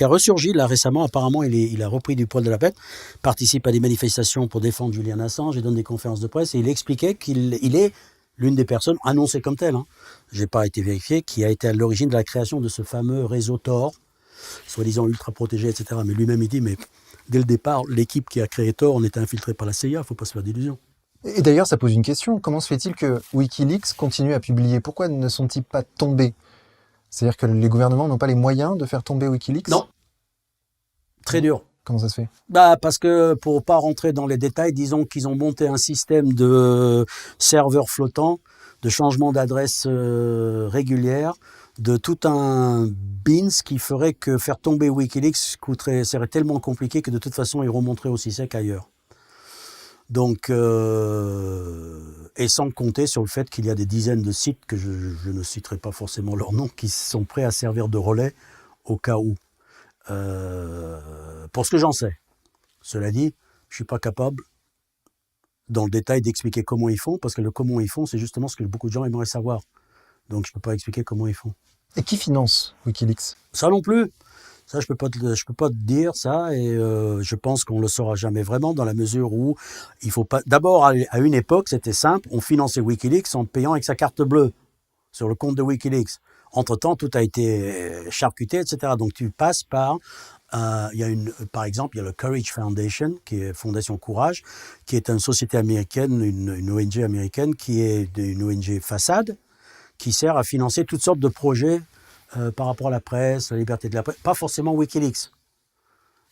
ressurgi là récemment. Apparemment, il a repris du poil de la bête, participe à des manifestations pour défendre Julian Assange et donne des conférences de presse. Et il expliquait qu'il est l'une des personnes annoncées comme telle, je n'ai pas été vérifié, qui a été à l'origine de la création de ce fameux réseau Tor, soi-disant ultra protégé, etc. Mais lui-même, il dit, mais dès le départ, l'équipe qui a créé Tor, on était infiltré par la CIA, il ne faut pas se faire d'illusions. Et d'ailleurs, ça pose une question. Comment se fait-il que Wikileaks continue à publier? Pourquoi ne sont-ils pas tombés? C'est-à-dire que les gouvernements n'ont pas les moyens de faire tomber Wikileaks? Non. Très dur. Comment ça se fait? Parce que, pour pas rentrer dans les détails, disons qu'ils ont monté un système de serveurs flottants, de changement d'adresse régulière, de tout un beans qui ferait que faire tomber Wikileaks serait tellement compliqué que de toute façon, ils remonteraient aussi sec ailleurs. Donc, et sans compter sur le fait qu'il y a des dizaines de sites, que je ne citerai pas forcément leur nom, qui sont prêts à servir de relais au cas où. Pour ce que j'en sais. Cela dit, je ne suis pas capable, dans le détail, d'expliquer comment ils font, parce que le comment ils font, c'est justement ce que beaucoup de gens aimeraient savoir. Donc, je ne peux pas expliquer comment ils font. Et qui finance Wikileaks? Ça non plus. Ça, je peux pas te dire ça, et je pense qu'on le saura jamais vraiment, dans la mesure où il faut pas. D'abord, à une époque, c'était simple, on finançait WikiLeaks en payant avec sa carte bleue sur le compte de WikiLeaks. Entre-temps, tout a été charcuté, etc. Donc, tu passes par par exemple, il y a le Courage Foundation, qui est Fondation Courage, qui est une société américaine, une ONG américaine, qui est une ONG façade, qui sert à financer toutes sortes de projets par rapport à la presse, la liberté de la presse, pas forcément Wikileaks.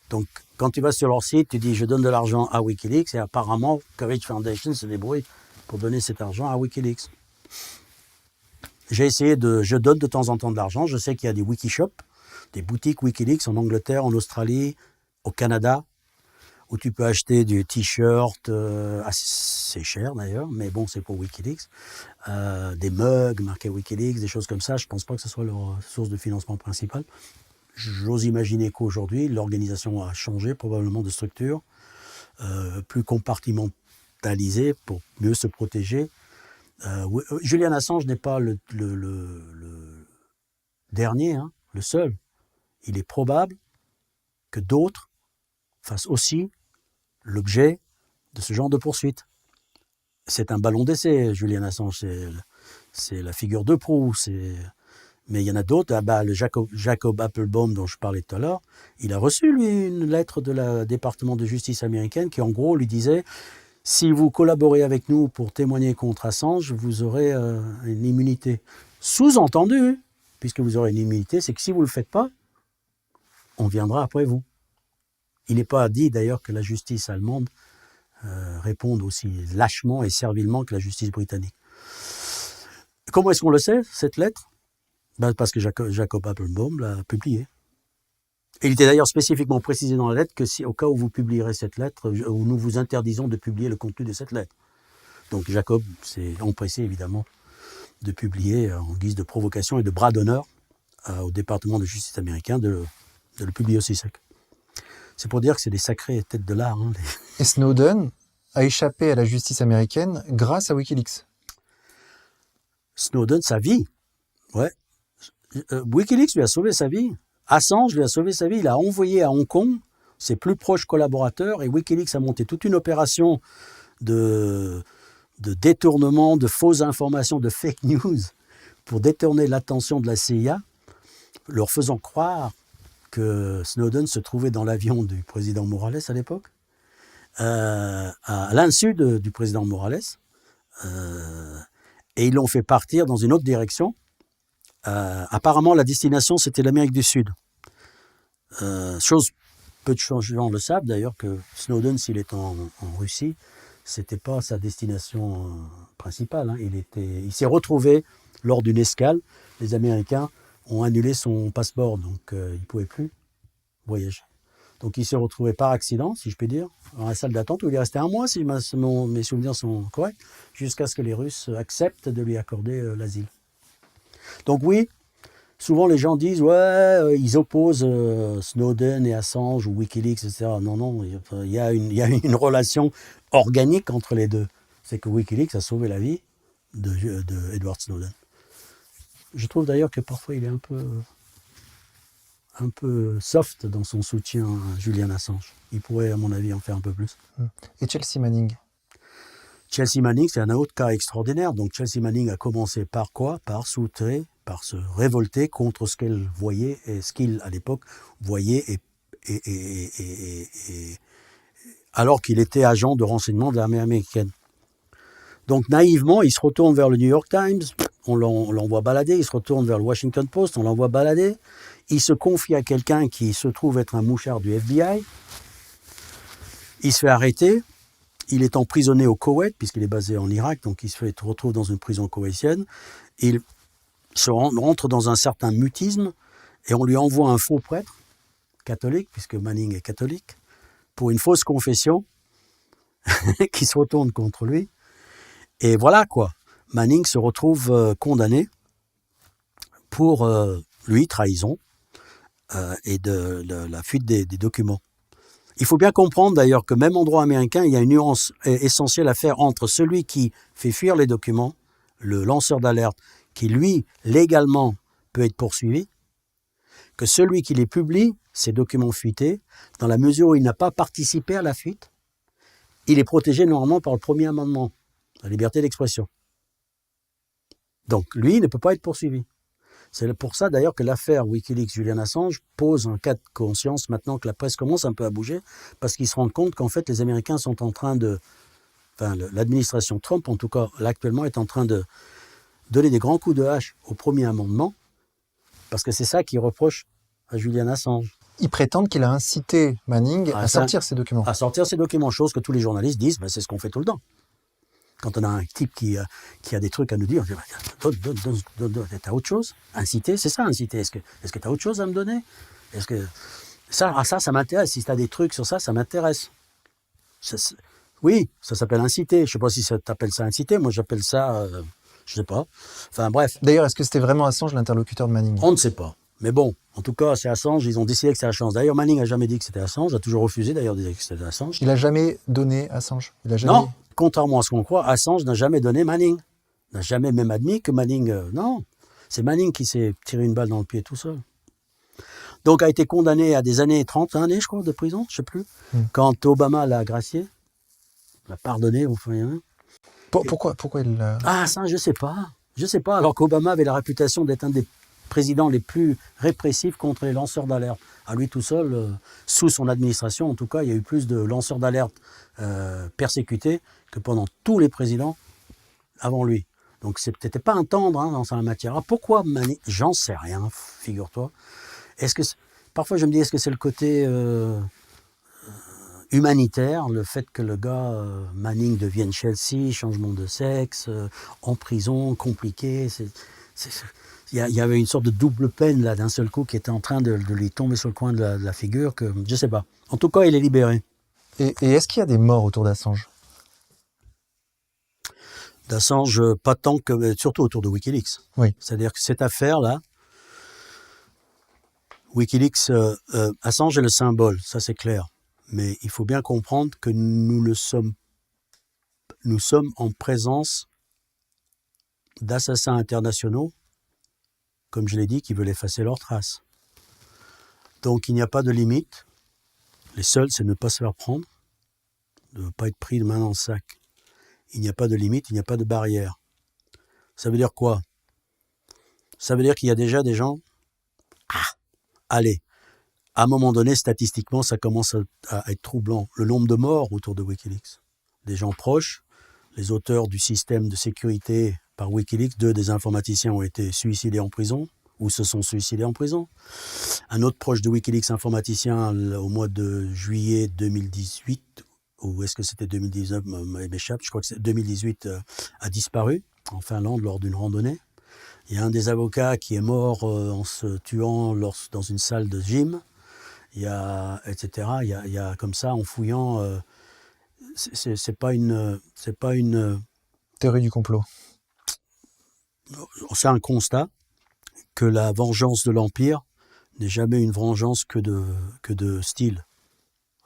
Donc, quand tu vas sur leur site, tu dis « je donne de l'argent à Wikileaks » et apparemment, Courage Foundation se débrouille pour donner cet argent à Wikileaks. Je donne de temps en temps de l'argent. Je sais qu'il y a des Wikishops, des boutiques Wikileaks en Angleterre, en Australie, au Canada, où tu peux acheter du t-shirt, assez cher d'ailleurs, mais bon, c'est pour Wikileaks, des mugs marqués Wikileaks, des choses comme ça. Je ne pense pas que ce soit leur source de financement principale. J'ose imaginer qu'aujourd'hui, l'organisation a changé probablement de structure, plus compartimentalisée pour mieux se protéger. Julian Assange n'est pas le dernier, le seul. Il est probable que d'autres fassent aussi l'objet de ce genre de poursuite. C'est un ballon d'essai, Julian Assange, c'est la figure de proue. Mais il y en a d'autres. Le Jacob Appelbaum, dont je parlais tout à l'heure, il a reçu, lui, une lettre de la département de justice américaine qui, en gros, lui disait « Si vous collaborez avec nous pour témoigner contre Assange, vous aurez une immunité. » Sous-entendu, puisque vous aurez une immunité, c'est que si vous ne le faites pas, on viendra après vous. Il n'est pas dit d'ailleurs que la justice allemande réponde aussi lâchement et servilement que la justice britannique. Comment est-ce qu'on le sait, cette lettre? Parce que Jacob Appelbaum l'a publiée. Il était d'ailleurs spécifiquement précisé dans la lettre que au cas où vous publierez cette lettre, où nous vous interdisons de publier le contenu de cette lettre. Donc Jacob s'est empressé évidemment de publier en guise de provocation et de bras d'honneur au département de justice américain de le publier aussi sec. C'est pour dire que c'est des sacrées têtes de l'art. Hein, Et Snowden a échappé à la justice américaine grâce à Wikileaks. Snowden, sa vie. Ouais. Wikileaks lui a sauvé sa vie. Assange lui a sauvé sa vie. Il a envoyé à Hong Kong ses plus proches collaborateurs et Wikileaks a monté toute une opération de détournement, de fausses informations, de fake news pour détourner l'attention de la CIA, leur faisant croire que Snowden se trouvait dans l'avion du président Morales à l'époque, à l'insu du président Morales, et ils l'ont fait partir dans une autre direction. Apparemment, la destination, c'était l'Amérique du Sud. Chose, peu de gens le savent d'ailleurs, que Snowden, s'il est en Russie, c'était pas sa destination principale. Hein. Il s'est retrouvé lors d'une escale. Les Américains ont annulé son passeport, donc il ne pouvait plus voyager. Donc il s'est retrouvé par accident, si je puis dire, dans la salle d'attente où il est resté 1 mois, si mes souvenirs sont corrects, jusqu'à ce que les Russes acceptent de lui accorder l'asile. Donc oui, souvent les gens disent ouais, ils opposent Snowden et Assange ou Wikileaks, etc. Non, il y a une relation organique entre les deux. C'est que Wikileaks a sauvé la vie de Edward Snowden. Je trouve d'ailleurs que parfois il est un peu soft dans son soutien à Julian Assange. Il pourrait, à mon avis, en faire un peu plus. Et Chelsea Manning? Chelsea Manning, c'est un autre cas extraordinaire. Donc Chelsea Manning a commencé par quoi? Par s'outrer, par se révolter contre ce qu'elle voyait et ce qu'il, à l'époque, voyait alors qu'il était agent de renseignement de l'armée américaine. Donc naïvement, il se retourne vers le New York Times, on l'envoie balader, il se retourne vers le Washington Post, on l'envoie balader, il se confie à quelqu'un qui se trouve être un mouchard du FBI, il se fait arrêter, il est emprisonné au Koweït, puisqu'il est basé en Irak, donc il se retrouve dans une prison koweïtienne, il se rentre dans un certain mutisme, et on lui envoie un faux prêtre, catholique, puisque Manning est catholique, pour une fausse confession, qui se retourne contre lui, et voilà quoi. Manning se retrouve condamné pour, lui, trahison et de la fuite des documents. Il faut bien comprendre d'ailleurs que même en droit américain, il y a une nuance essentielle à faire entre celui qui fait fuir les documents, le lanceur d'alerte, qui lui, légalement, peut être poursuivi, que celui qui les publie, ces documents fuités, dans la mesure où il n'a pas participé à la fuite, il est protégé normalement par le premier amendement, la liberté d'expression. Donc, lui, ne peut pas être poursuivi. C'est pour ça, d'ailleurs, que l'affaire Wikileaks Julian Assange pose un cas de conscience maintenant que la presse commence un peu à bouger, parce qu'ils se rendent compte qu'en fait, les Américains sont en train de... Enfin, l'administration Trump, en tout cas, là, actuellement, est en train de donner des grands coups de hache au premier amendement, parce que c'est ça qu'ils reprochent à Julian Assange. Ils prétendent qu'il a incité Manning à sortir ces documents. À sortir ces documents, chose que tous les journalistes disent, c'est ce qu'on fait tout le temps. Quand on a un type qui a des trucs à nous dire, on dit, donne, t'as autre chose? Inciter, c'est ça, inciter. Est-ce que t'as autre chose à me donner? Est-ce que ça m'intéresse. Si t'as des trucs sur ça, ça m'intéresse. Oui, ça s'appelle inciter. Je sais pas si ça t'appelle ça inciter. Moi, j'appelle ça, je sais pas. Enfin, bref. D'ailleurs, est-ce que c'était vraiment Assange l'interlocuteur de Manning? On ne sait pas. Mais bon, en tout cas, c'est Assange. Ils ont décidé que c'était Assange. D'ailleurs, Manning n'a jamais dit que c'était Assange. A toujours refusé d'ailleurs de dire que c'était Assange. Il n'a jamais donné Assange. Non. Contrairement à ce qu'on croit, Assange n'a jamais donné Manning. N'a jamais même admis que Manning... non, c'est Manning qui s'est tiré une balle dans le pied tout seul. Donc a été condamné à des années, 30 années, je crois, de prison, je ne sais plus. Quand Obama l'a gracié, l'a pardonné, enfin rien. Pourquoi il l'a... Ah, ça, je ne sais pas. Je ne sais pas, alors qu'Obama avait la réputation d'être un des présidents les plus répressifs contre les lanceurs d'alerte. À lui tout seul, sous son administration, en tout cas, il y a eu plus de lanceurs d'alerte persécutés que pendant tous les présidents avant lui. Donc c'était pas un tendre dans sa matière. Ah, pourquoi Manning? J'en sais rien, figure-toi. Parfois je me dis, est-ce que c'est le côté humanitaire, le fait que le gars Manning devienne Chelsea, changement de sexe, en prison, compliqué. Il y avait une sorte de double peine là d'un seul coup qui était en train de lui tomber sur le coin de la figure que je sais pas. En tout cas, il est libéré. Et est-ce qu'il y a des morts autour d'Assange? D'Assange, pas tant que, mais surtout autour de Wikileaks. Oui. C'est-à-dire que cette affaire-là, Wikileaks, Assange est le symbole, ça c'est clair. Mais il faut bien comprendre que nous sommes en présence d'assassins internationaux, comme je l'ai dit, qui veulent effacer leurs traces. Donc il n'y a pas de limite. Les seuls, c'est de ne pas se faire prendre, de ne pas être pris de main dans le sac. Il n'y a pas de limite, il n'y a pas de barrière. Ça veut dire quoi? Ça veut dire qu'il y a déjà des gens... allez, à un moment donné, statistiquement, ça commence à être troublant. Le nombre de morts autour de Wikileaks. Des gens proches, les auteurs du système de sécurité par Wikileaks, 2 des informaticiens ont été suicidés en prison, ou se sont suicidés en prison. Un autre proche de Wikileaks, informaticien, au mois de juillet 2018, ou est-ce que c'était 2019, m'échappe, je crois que c'est 2018, a disparu en Finlande lors d'une randonnée. Il y a un des avocats qui est mort en se tuant dans une salle de gym. Il y a, etc. Il y a comme ça, en fouillant, c'est pas une Théorie du complot. C'est un constat que la vengeance de l'Empire n'est jamais une vengeance que de style.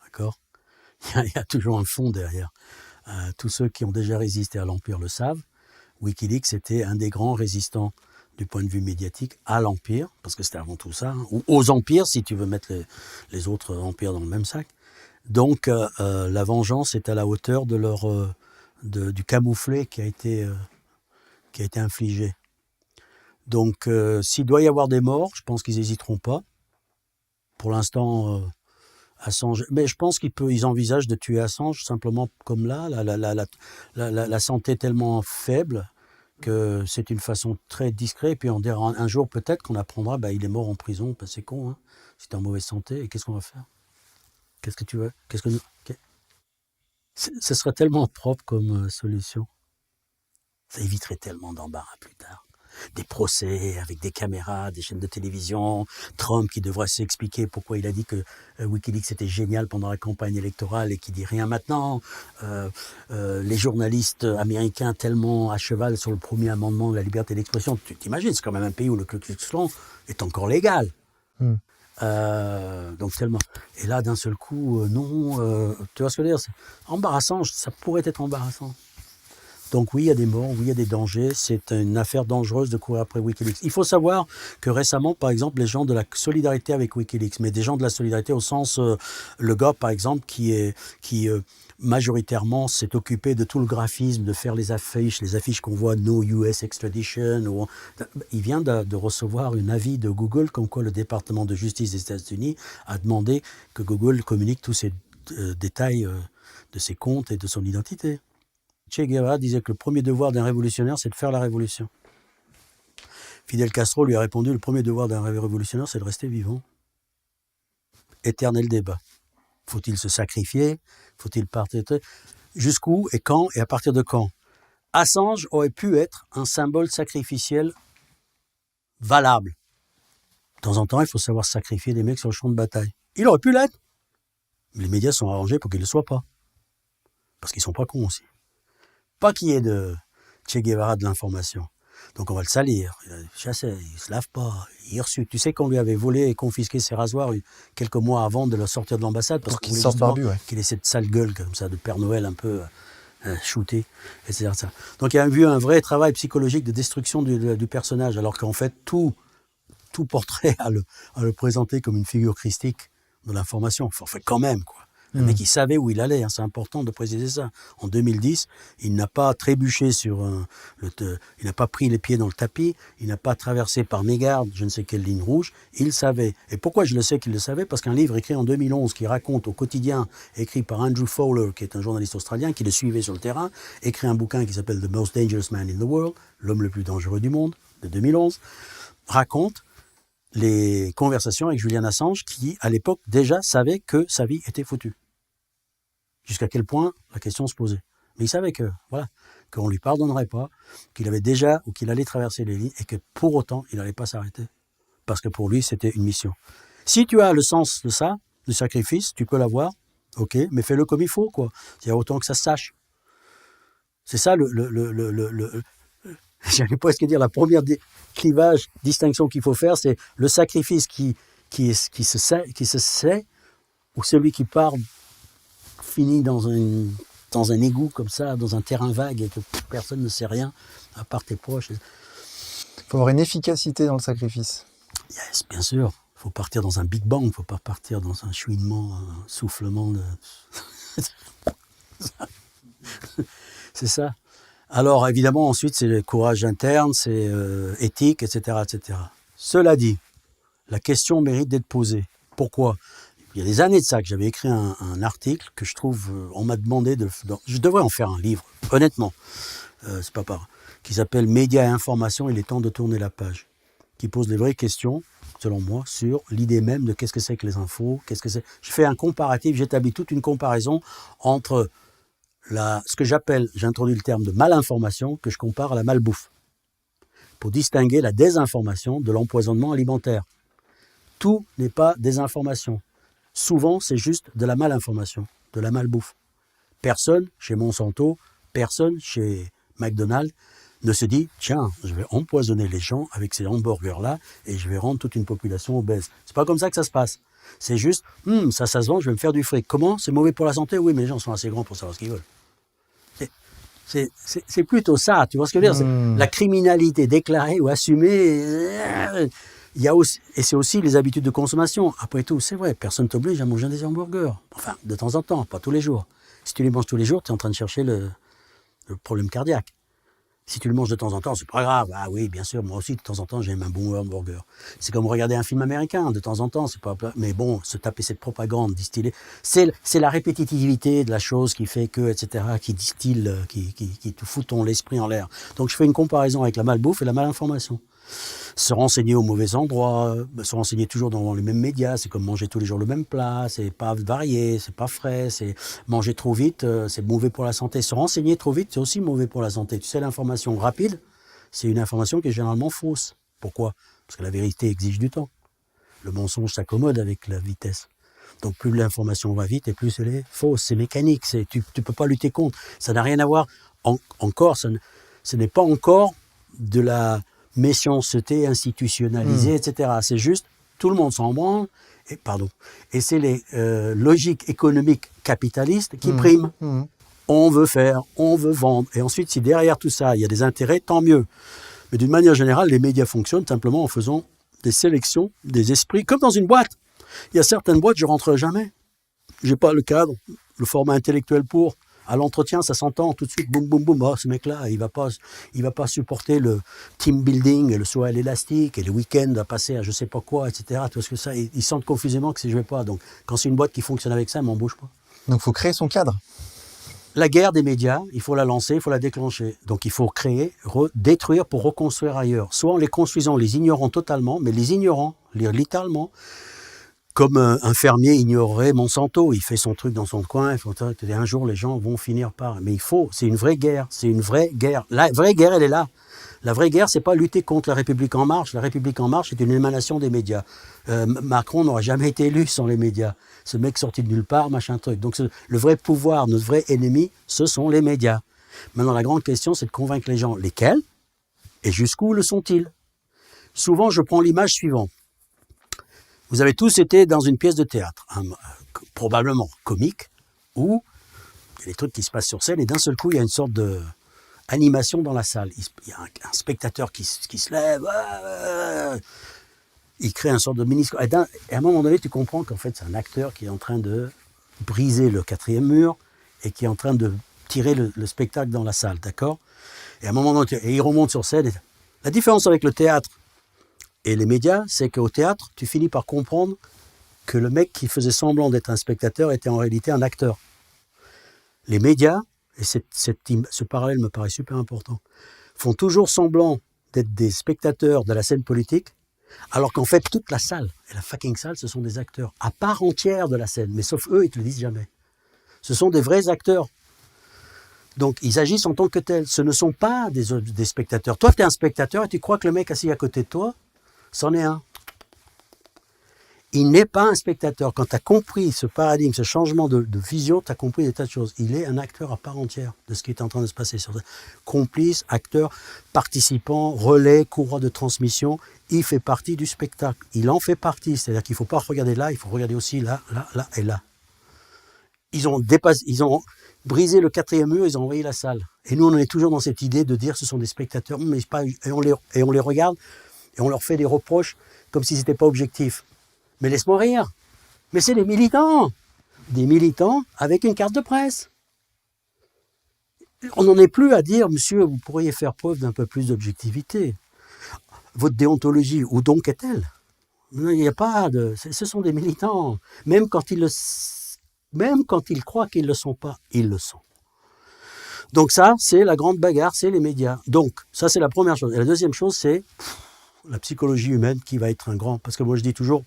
D'accord? Il y a toujours un fond derrière. Tous ceux qui ont déjà résisté à l'Empire le savent. Wikileaks était un des grands résistants du point de vue médiatique à l'Empire, parce que c'était avant tout ça, hein, ou aux empires, si tu veux mettre les autres empires dans le même sac. Donc la vengeance est à la hauteur du camouflet qui a été infligé. Donc s'il doit y avoir des morts, je pense qu'ils n'hésiteront pas. Pour l'instant, Assange, mais je pense qu'ils envisagent de tuer Assange simplement comme là, la santé est tellement faible que c'est une façon très discrète, et puis on dira un jour peut-être qu'on apprendra, il est mort en prison, c'est con, hein, c'est en mauvaise santé, et qu'est-ce qu'on va faire? Qu'est-ce que tu veux? Ce serait tellement propre comme solution. Ça éviterait tellement d'embarras plus tard. Des procès avec des caméras, des chaînes de télévision, Trump qui devrait s'expliquer pourquoi il a dit que Wikileaks était génial pendant la campagne électorale et qui dit rien maintenant. Les journalistes américains tellement à cheval sur le premier amendement de la liberté d'expression. Tu t'imagines, c'est quand même un pays où le Ku Klux Klan est encore légal. Donc tellement. Et là, d'un seul coup, non. Tu vois ce que je veux dire? C'est embarrassant, ça pourrait être embarrassant. Donc oui, il y a des morts, oui, il y a des dangers. C'est une affaire dangereuse de courir après Wikileaks. Il faut savoir que récemment, par exemple, les gens de la solidarité avec Wikileaks, mais des gens de la solidarité au sens, le gars, par exemple, qui majoritairement s'est occupé de tout le graphisme, de faire les affiches qu'on voit, No US Extradition. Il vient de recevoir un avis de Google comme quoi le département de justice des États-Unis a demandé que Google communique tous ces détails de ses comptes et de son identité. Che Guevara disait que le premier devoir d'un révolutionnaire, c'est de faire la révolution. Fidel Castro lui a répondu, le premier devoir d'un révolutionnaire, c'est de rester vivant. Éternel débat. Faut-il se sacrifier? Faut-il partir? Jusqu'où et quand et à partir de quand? Assange aurait pu être un symbole sacrificiel valable. De temps en temps, il faut savoir sacrifier des mecs sur le champ de bataille. Il aurait pu l'être. Mais les médias sont arrangés pour qu'il ne le soit pas. Parce qu'ils ne sont pas cons aussi. Pas qu'il y ait de Che Guevara de l'information. Donc on va le salir. Il a chassé, il ne se lave pas. Il est reçu. Tu sais qu'on lui avait volé et confisqué ses rasoirs quelques mois avant de le sortir de l'ambassade. Parce qu'il sorte barbu, ouais. Qu'il ait cette sale gueule comme ça de Père Noël un peu shooté, etc. Donc il y a eu un vrai travail psychologique de destruction du personnage, alors qu'en fait tout portrait à le présenter comme une figure christique de l'information. Enfin quand même, quoi. Le mec, il savait où il allait, hein, c'est important de préciser ça. En 2010, il n'a pas trébuché il n'a pas pris les pieds dans le tapis, il n'a pas traversé par mégarde, je ne sais quelle ligne rouge, il savait. Et pourquoi je le sais qu'il le savait? Parce qu'un livre écrit en 2011 qui raconte au quotidien, écrit par Andrew Fowler, qui est un journaliste australien, qui le suivait sur le terrain, écrit un bouquin qui s'appelle The Most Dangerous Man in the World, l'homme le plus dangereux du monde, de 2011, raconte les conversations avec Julian Assange qui, à l'époque, déjà savait que sa vie était foutue. Jusqu'à quel point la question se posait. Mais il savait que, voilà, qu'on ne lui pardonnerait pas, qu'il avait déjà, ou qu'il allait traverser les lignes, et que pour autant, il n'allait pas s'arrêter. Parce que pour lui, c'était une mission. Si tu as le sens de ça, du sacrifice, tu peux l'avoir, ok, mais fais-le comme il faut, quoi. Il y a autant que ça se sache. C'est ça j'allais presque dire la première clivage, distinction qu'il faut faire, c'est le sacrifice qui se sait, ou celui qui part finit dans un égout comme ça, dans un terrain vague et que personne ne sait rien, à part tes proches. Il faut avoir une efficacité dans le sacrifice. Yes, bien sûr. Il faut partir dans un Big Bang, il ne faut pas partir dans un chouinement, un soufflement de... C'est ça. Alors, évidemment, ensuite, c'est le courage interne, c'est éthique, etc., etc. Cela dit, la question mérite d'être posée. Pourquoi ? Il y a des années de ça que j'avais écrit un article que je trouve, on m'a demandé je devrais en faire un livre, honnêtement, c'est pas part, qui s'appelle Médias et information, il est temps de tourner la page, qui pose les vraies questions, selon moi, sur l'idée même de qu'est-ce que c'est que les infos, qu'est-ce que c'est. Je fais un comparatif, j'établis toute une comparaison entre ce que j'introduis le terme de malinformation, que je compare à la malbouffe, pour distinguer la désinformation de l'empoisonnement alimentaire. Tout n'est pas désinformation. Souvent, c'est juste de la malinformation, de la malbouffe. Personne chez Monsanto, personne chez McDonald's ne se dit « Tiens, je vais empoisonner les gens avec ces hamburgers-là et je vais rendre toute une population obèse. » C'est pas comme ça que ça se passe. C'est juste « ça se vend, je vais me faire du fric. » Comment ? C'est mauvais pour la santé ? Oui, mais les gens sont assez grands pour savoir ce qu'ils veulent. C'est plutôt ça, tu vois ce que je veux dire ? La criminalité déclarée ou assumée... Il y a aussi, et c'est aussi les habitudes de consommation. Après tout, c'est vrai, personne ne t'oblige à manger des hamburgers. Enfin, de temps en temps, pas tous les jours. Si tu les manges tous les jours, tu es en train de chercher le problème cardiaque. Si tu le manges de temps en temps, c'est pas grave. Ah oui, bien sûr, moi aussi, de temps en temps, j'aime un bon hamburger. C'est comme regarder un film américain, de temps en temps, c'est pas... Mais bon, se taper cette propagande distillée, c'est la répétitivité de la chose qui fait que, etc., qui distille, qui te fout ton l'esprit en l'air. Donc je fais une comparaison avec la malbouffe et la malinformation. Se renseigner au mauvais endroit, se renseigner toujours dans les mêmes médias, c'est comme manger tous les jours le même plat, c'est pas varié, c'est pas frais, c'est manger trop vite, c'est mauvais pour la santé. Se renseigner trop vite, c'est aussi mauvais pour la santé. Tu sais, l'information rapide, c'est une information qui est généralement fausse. Pourquoi ? Parce que la vérité exige du temps. Le mensonge s'accommode avec la vitesse. Donc plus l'information va vite et plus elle est fausse. C'est mécanique, tu peux pas lutter contre. Ça n'a rien à voir, ce n'est pas encore de la méchanceté institutionnalisée, etc. C'est juste, tout le monde s'en branle, et c'est les logiques économiques capitalistes qui priment. On veut faire, on veut vendre, et ensuite, si derrière tout ça, il y a des intérêts, tant mieux. Mais d'une manière générale, les médias fonctionnent simplement en faisant des sélections, des esprits, comme dans une boîte. Il y a certaines boîtes, je ne rentrerai jamais. Je n'ai pas le cadre, le format intellectuel pour... À l'entretien, ça s'entend tout de suite, boum, boum, boum. Oh, ce mec-là, il va pas supporter le team building, et le saut à l'élastique, et le week-end à passer à je sais pas quoi, etc. Parce que ça, ils sentent confusément que je vais pas. Donc, quand c'est une boîte qui fonctionne avec ça, elle m'embauche pas. Donc, il faut créer son cadre. La guerre des médias, il faut la lancer, il faut la déclencher. Donc, il faut créer, détruire pour reconstruire ailleurs. Soit en les construisant, les ignorant totalement, mais les ignorant, littéralement. Comme un fermier ignorerait Monsanto, il fait son truc dans son coin, et un jour les gens vont finir par... Mais c'est une vraie guerre, La vraie guerre, elle est là. La vraie guerre, c'est pas lutter contre la République En Marche. La République En Marche est une émanation des médias. Macron n'aurait jamais été élu sans les médias. Ce mec sorti de nulle part, machin truc. Donc le vrai pouvoir, notre vrai ennemi, ce sont les médias. Maintenant, la grande question, c'est de convaincre les gens. Lesquels ? Et jusqu'où le sont-ils ? Souvent, je prends l'image suivante. Vous avez tous été dans une pièce de théâtre, probablement comique, où il y a des trucs qui se passent sur scène et d'un seul coup, il y a une sorte d'animation dans la salle. Il y a un spectateur qui se lève, il crée un sorte de mini... Et à un moment donné, tu comprends qu'en fait, c'est un acteur qui est en train de briser le quatrième mur et qui est en train de tirer le spectacle dans la salle, d'accord ? Et à un moment donné, il remonte sur scène. La différence avec le théâtre et les médias, c'est qu'au théâtre, tu finis par comprendre que le mec qui faisait semblant d'être un spectateur était en réalité un acteur. Les médias, et ce parallèle me paraît super important, font toujours semblant d'être des spectateurs de la scène politique, alors qu'en fait, toute la salle, et la fucking salle, ce sont des acteurs à part entière de la scène. Mais sauf eux, ils ne te le disent jamais. Ce sont des vrais acteurs. Donc, ils agissent en tant que tels. Ce ne sont pas des spectateurs. Toi, tu es un spectateur et tu crois que le mec assis à côté de toi, c'en est un. Il n'est pas un spectateur. Quand tu as compris ce paradigme, ce changement de vision, tu as compris des tas de choses. Il est un acteur à part entière de ce qui est en train de se passer sur ça. Complice, acteur, participant, relais, courroie de transmission. Il fait partie du spectacle. Il en fait partie. C'est-à-dire qu'il ne faut pas regarder là, il faut regarder aussi là, là, là et là. Ils ont brisé le 4e mur, ils ont envahi la salle. Et nous, on est toujours dans cette idée de dire que ce sont des spectateurs, mais pas, et on les regarde et on leur fait des reproches comme si ce n'était pas objectif. Mais laisse-moi rire. Mais c'est des militants. Des militants avec une carte de presse. On n'en est plus à dire, monsieur, vous pourriez faire preuve d'un peu plus d'objectivité. Votre déontologie, où donc est-elle? Il n'y a pas de... Ce sont des militants. Même quand ils croient qu'ils ne le sont pas, ils le sont. Donc ça, c'est la grande bagarre, c'est les médias. Donc, ça, c'est la première chose. Et la deuxième chose, c'est la psychologie humaine qui va être un grand... Parce que moi, je dis toujours,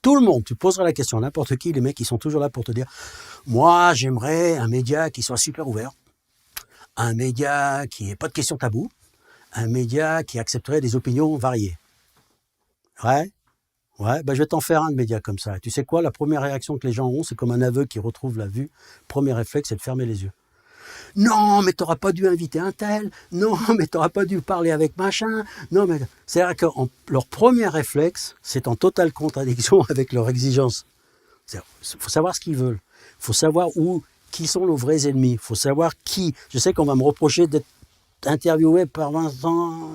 tout le monde, tu poseras la question à n'importe qui, les mecs, ils sont toujours là pour te dire « Moi, j'aimerais un média qui soit super ouvert, un média qui n'ait pas de questions taboues, un média qui accepterait des opinions variées. » Ouais, ben je vais t'en faire un de média comme ça. Et tu sais quoi, la première réaction que les gens ont, c'est comme un aveugle qui retrouve la vue. Premier réflexe, c'est de fermer les yeux. Non, mais t'auras pas dû inviter un tel. Non, mais t'auras pas dû parler avec machin. Non, mais c'est-à-dire que leur premier réflexe, c'est en totale contradiction avec leurs exigences. Il faut savoir ce qu'ils veulent. Il faut savoir qui sont nos vrais ennemis. Il faut savoir qui. Je sais qu'on va me reprocher d'être interviewé par Vincent.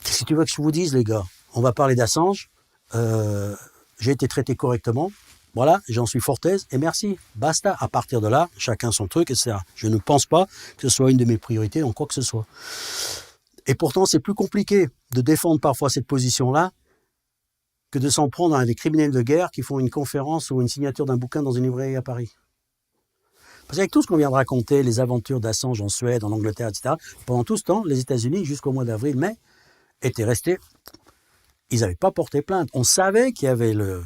Si tu veux que je vous dise, les gars, on va parler d'Assange. J'ai été traité correctement. Voilà, j'en suis fort aise et merci, basta. À partir de là, chacun son truc, etc. Je ne pense pas que ce soit une de mes priorités en quoi que ce soit. Et pourtant, c'est plus compliqué de défendre parfois cette position-là que de s'en prendre à des criminels de guerre qui font une conférence ou une signature d'un bouquin dans une librairie à Paris. Parce qu'avec tout ce qu'on vient de raconter, les aventures d'Assange en Suède, en Angleterre, etc., pendant tout ce temps, les États-Unis, jusqu'au mois d'avril-mai, étaient restés... Ils n'avaient pas porté plainte. On savait qu'il y avait le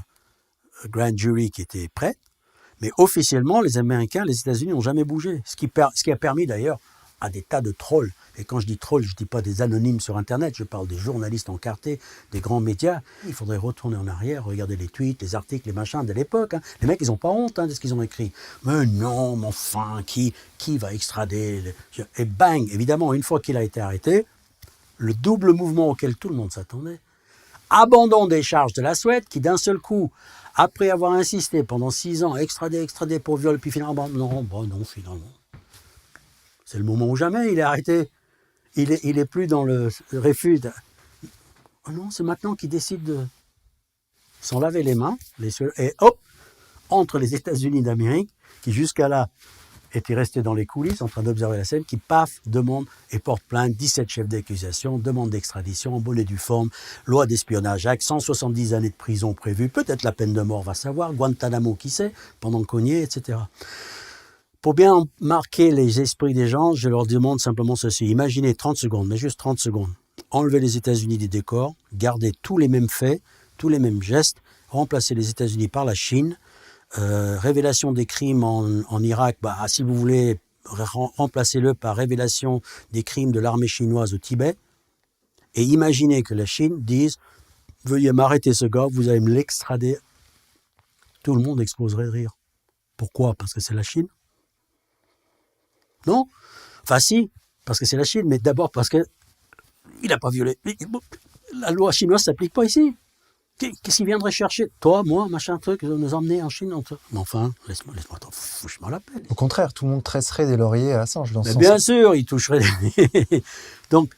grand jury qui était prêt, mais officiellement, les Américains, les États-Unis n'ont jamais bougé. Ce qui a permis d'ailleurs à des tas de trolls, et quand je dis trolls, je ne dis pas des anonymes sur Internet, je parle des journalistes encartés, des grands médias. Il faudrait retourner en arrière, regarder les tweets, les articles, les machins de l'époque. Hein. Les mecs, ils n'ont pas honte de ce qu'ils ont écrit. Mais non, mais enfin, qui va extrader? Et bang, évidemment, une fois qu'il a été arrêté, le double mouvement auquel tout le monde s'attendait, abandon des charges de la Suède, qui d'un seul coup, après avoir insisté pendant 6 ans, extradé pour viol, puis finalement, non, finalement. C'est le moment ou jamais, il est arrêté. Il est plus dans le refuge. Oh non, c'est maintenant qu'il décide de s'en laver les mains, et hop, entre les États-Unis d'Amérique, qui jusqu'à là était resté dans les coulisses en train d'observer la scène, qui paf, demande et porte plainte, 17 chefs d'accusation, demande d'extradition, bonnet du forme, loi d'espionnage, acte, 170 années de prison prévues, peut-être la peine de mort, va savoir, Guantanamo, qui sait, pendant Cogné, etc. Pour bien marquer les esprits des gens, je leur demande simplement ceci. Imaginez 30 secondes, mais juste 30 secondes. Enlever les États-Unis des décors, garder tous les mêmes faits, tous les mêmes gestes, remplacer les États-Unis par la Chine, révélation des crimes en Irak, si vous voulez, remplacez-le par révélation des crimes de l'armée chinoise au Tibet, et imaginez que la Chine dise « Veuillez m'arrêter ce gars, vous allez me l'extrader ». Tout le monde exploserait de rire. Pourquoi? Parce que c'est la Chine? Non? Enfin si, parce que c'est la Chine, mais d'abord parce qu'il n'a pas violé. La loi chinoise ne s'applique pas ici. Qu'est-ce qu'il viendrait chercher? Toi, moi, machin truc, nous emmener en Chine Mais enfin, laisse-moi fouche-moi la peine. Au contraire, tout le monde tresserait des lauriers à Assange dans ce sens. Bien sûr, il toucherait des... Donc,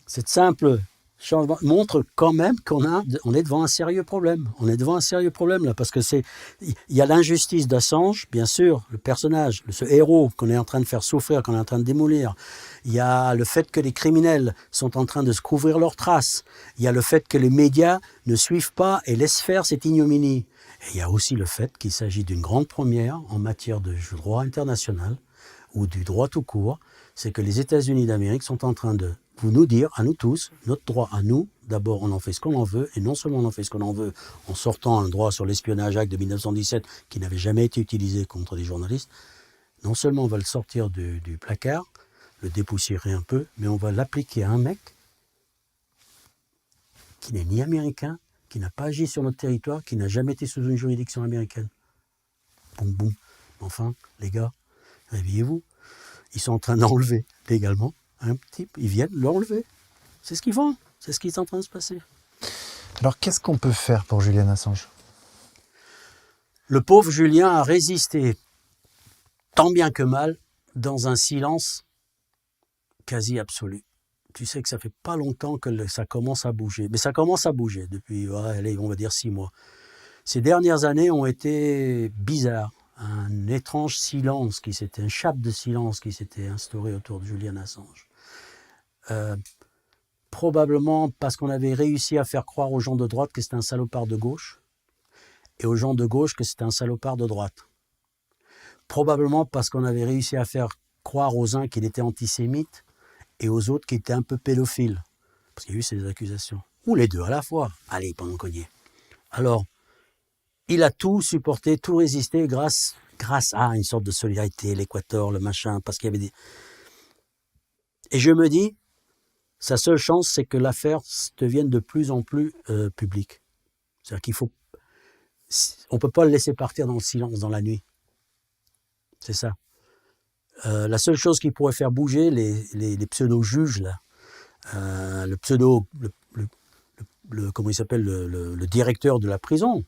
cette simple changement montre quand même on est devant un sérieux problème. On est devant un sérieux problème là, parce que il y a l'injustice d'Assange, bien sûr, le personnage, ce héros qu'on est en train de faire souffrir, qu'on est en train de démolir. Il y a le fait que les criminels sont en train de se couvrir leurs traces. Il y a le fait que les médias ne suivent pas et laissent faire cette ignominie. Et il y a aussi le fait qu'il s'agit d'une grande première en matière de droit international, ou du droit tout court, c'est que les États-Unis d'Amérique sont en train de nous dire, à nous tous, notre droit à nous, d'abord on en fait ce qu'on en veut, et non seulement on en fait ce qu'on en veut en sortant un droit sur l'espionnage Act de 1917 qui n'avait jamais été utilisé contre des journalistes, non seulement on va le sortir du placard, le dépoussiérer un peu, mais on va l'appliquer à un mec qui n'est ni américain, qui n'a pas agi sur notre territoire, qui n'a jamais été sous une juridiction américaine. Boum, boum. Enfin, les gars, réveillez-vous. Ils sont en train d'enlever légalement un type. Ils viennent l'enlever. C'est ce qu'ils font. C'est ce qui est en train de se passer. Alors, qu'est-ce qu'on peut faire pour Julian Assange? Le pauvre Julien a résisté tant bien que mal dans un silence quasi absolu. Tu sais que ça fait pas longtemps que ça commence à bouger. Mais ça commence à bouger depuis, allez, on va dire 6 mois. Ces dernières années ont été bizarres. Un étrange silence, un chape de silence qui s'était instauré autour de Julian Assange. Probablement parce qu'on avait réussi à faire croire aux gens de droite que c'était un salopard de gauche et aux gens de gauche que c'était un salopard de droite. Probablement parce qu'on avait réussi à faire croire aux uns qu'il était antisémite et aux autres qu'il était un peu pédophile. Parce qu'il y a eu ces accusations. Ou les deux à la fois. Allez, pendant qu'on y est. Alors, il a tout supporté, tout résisté grâce à une sorte de solidarité, l'Équateur, le machin, parce qu'il y avait des... Et je me dis, sa seule chance, c'est que l'affaire devienne de plus en plus publique. C'est-à-dire qu'il faut... On ne peut pas le laisser partir dans le silence, dans la nuit. C'est ça. La seule chose qui pourrait faire bouger les pseudo-juges, là, comment il s'appelle, le directeur de la prison,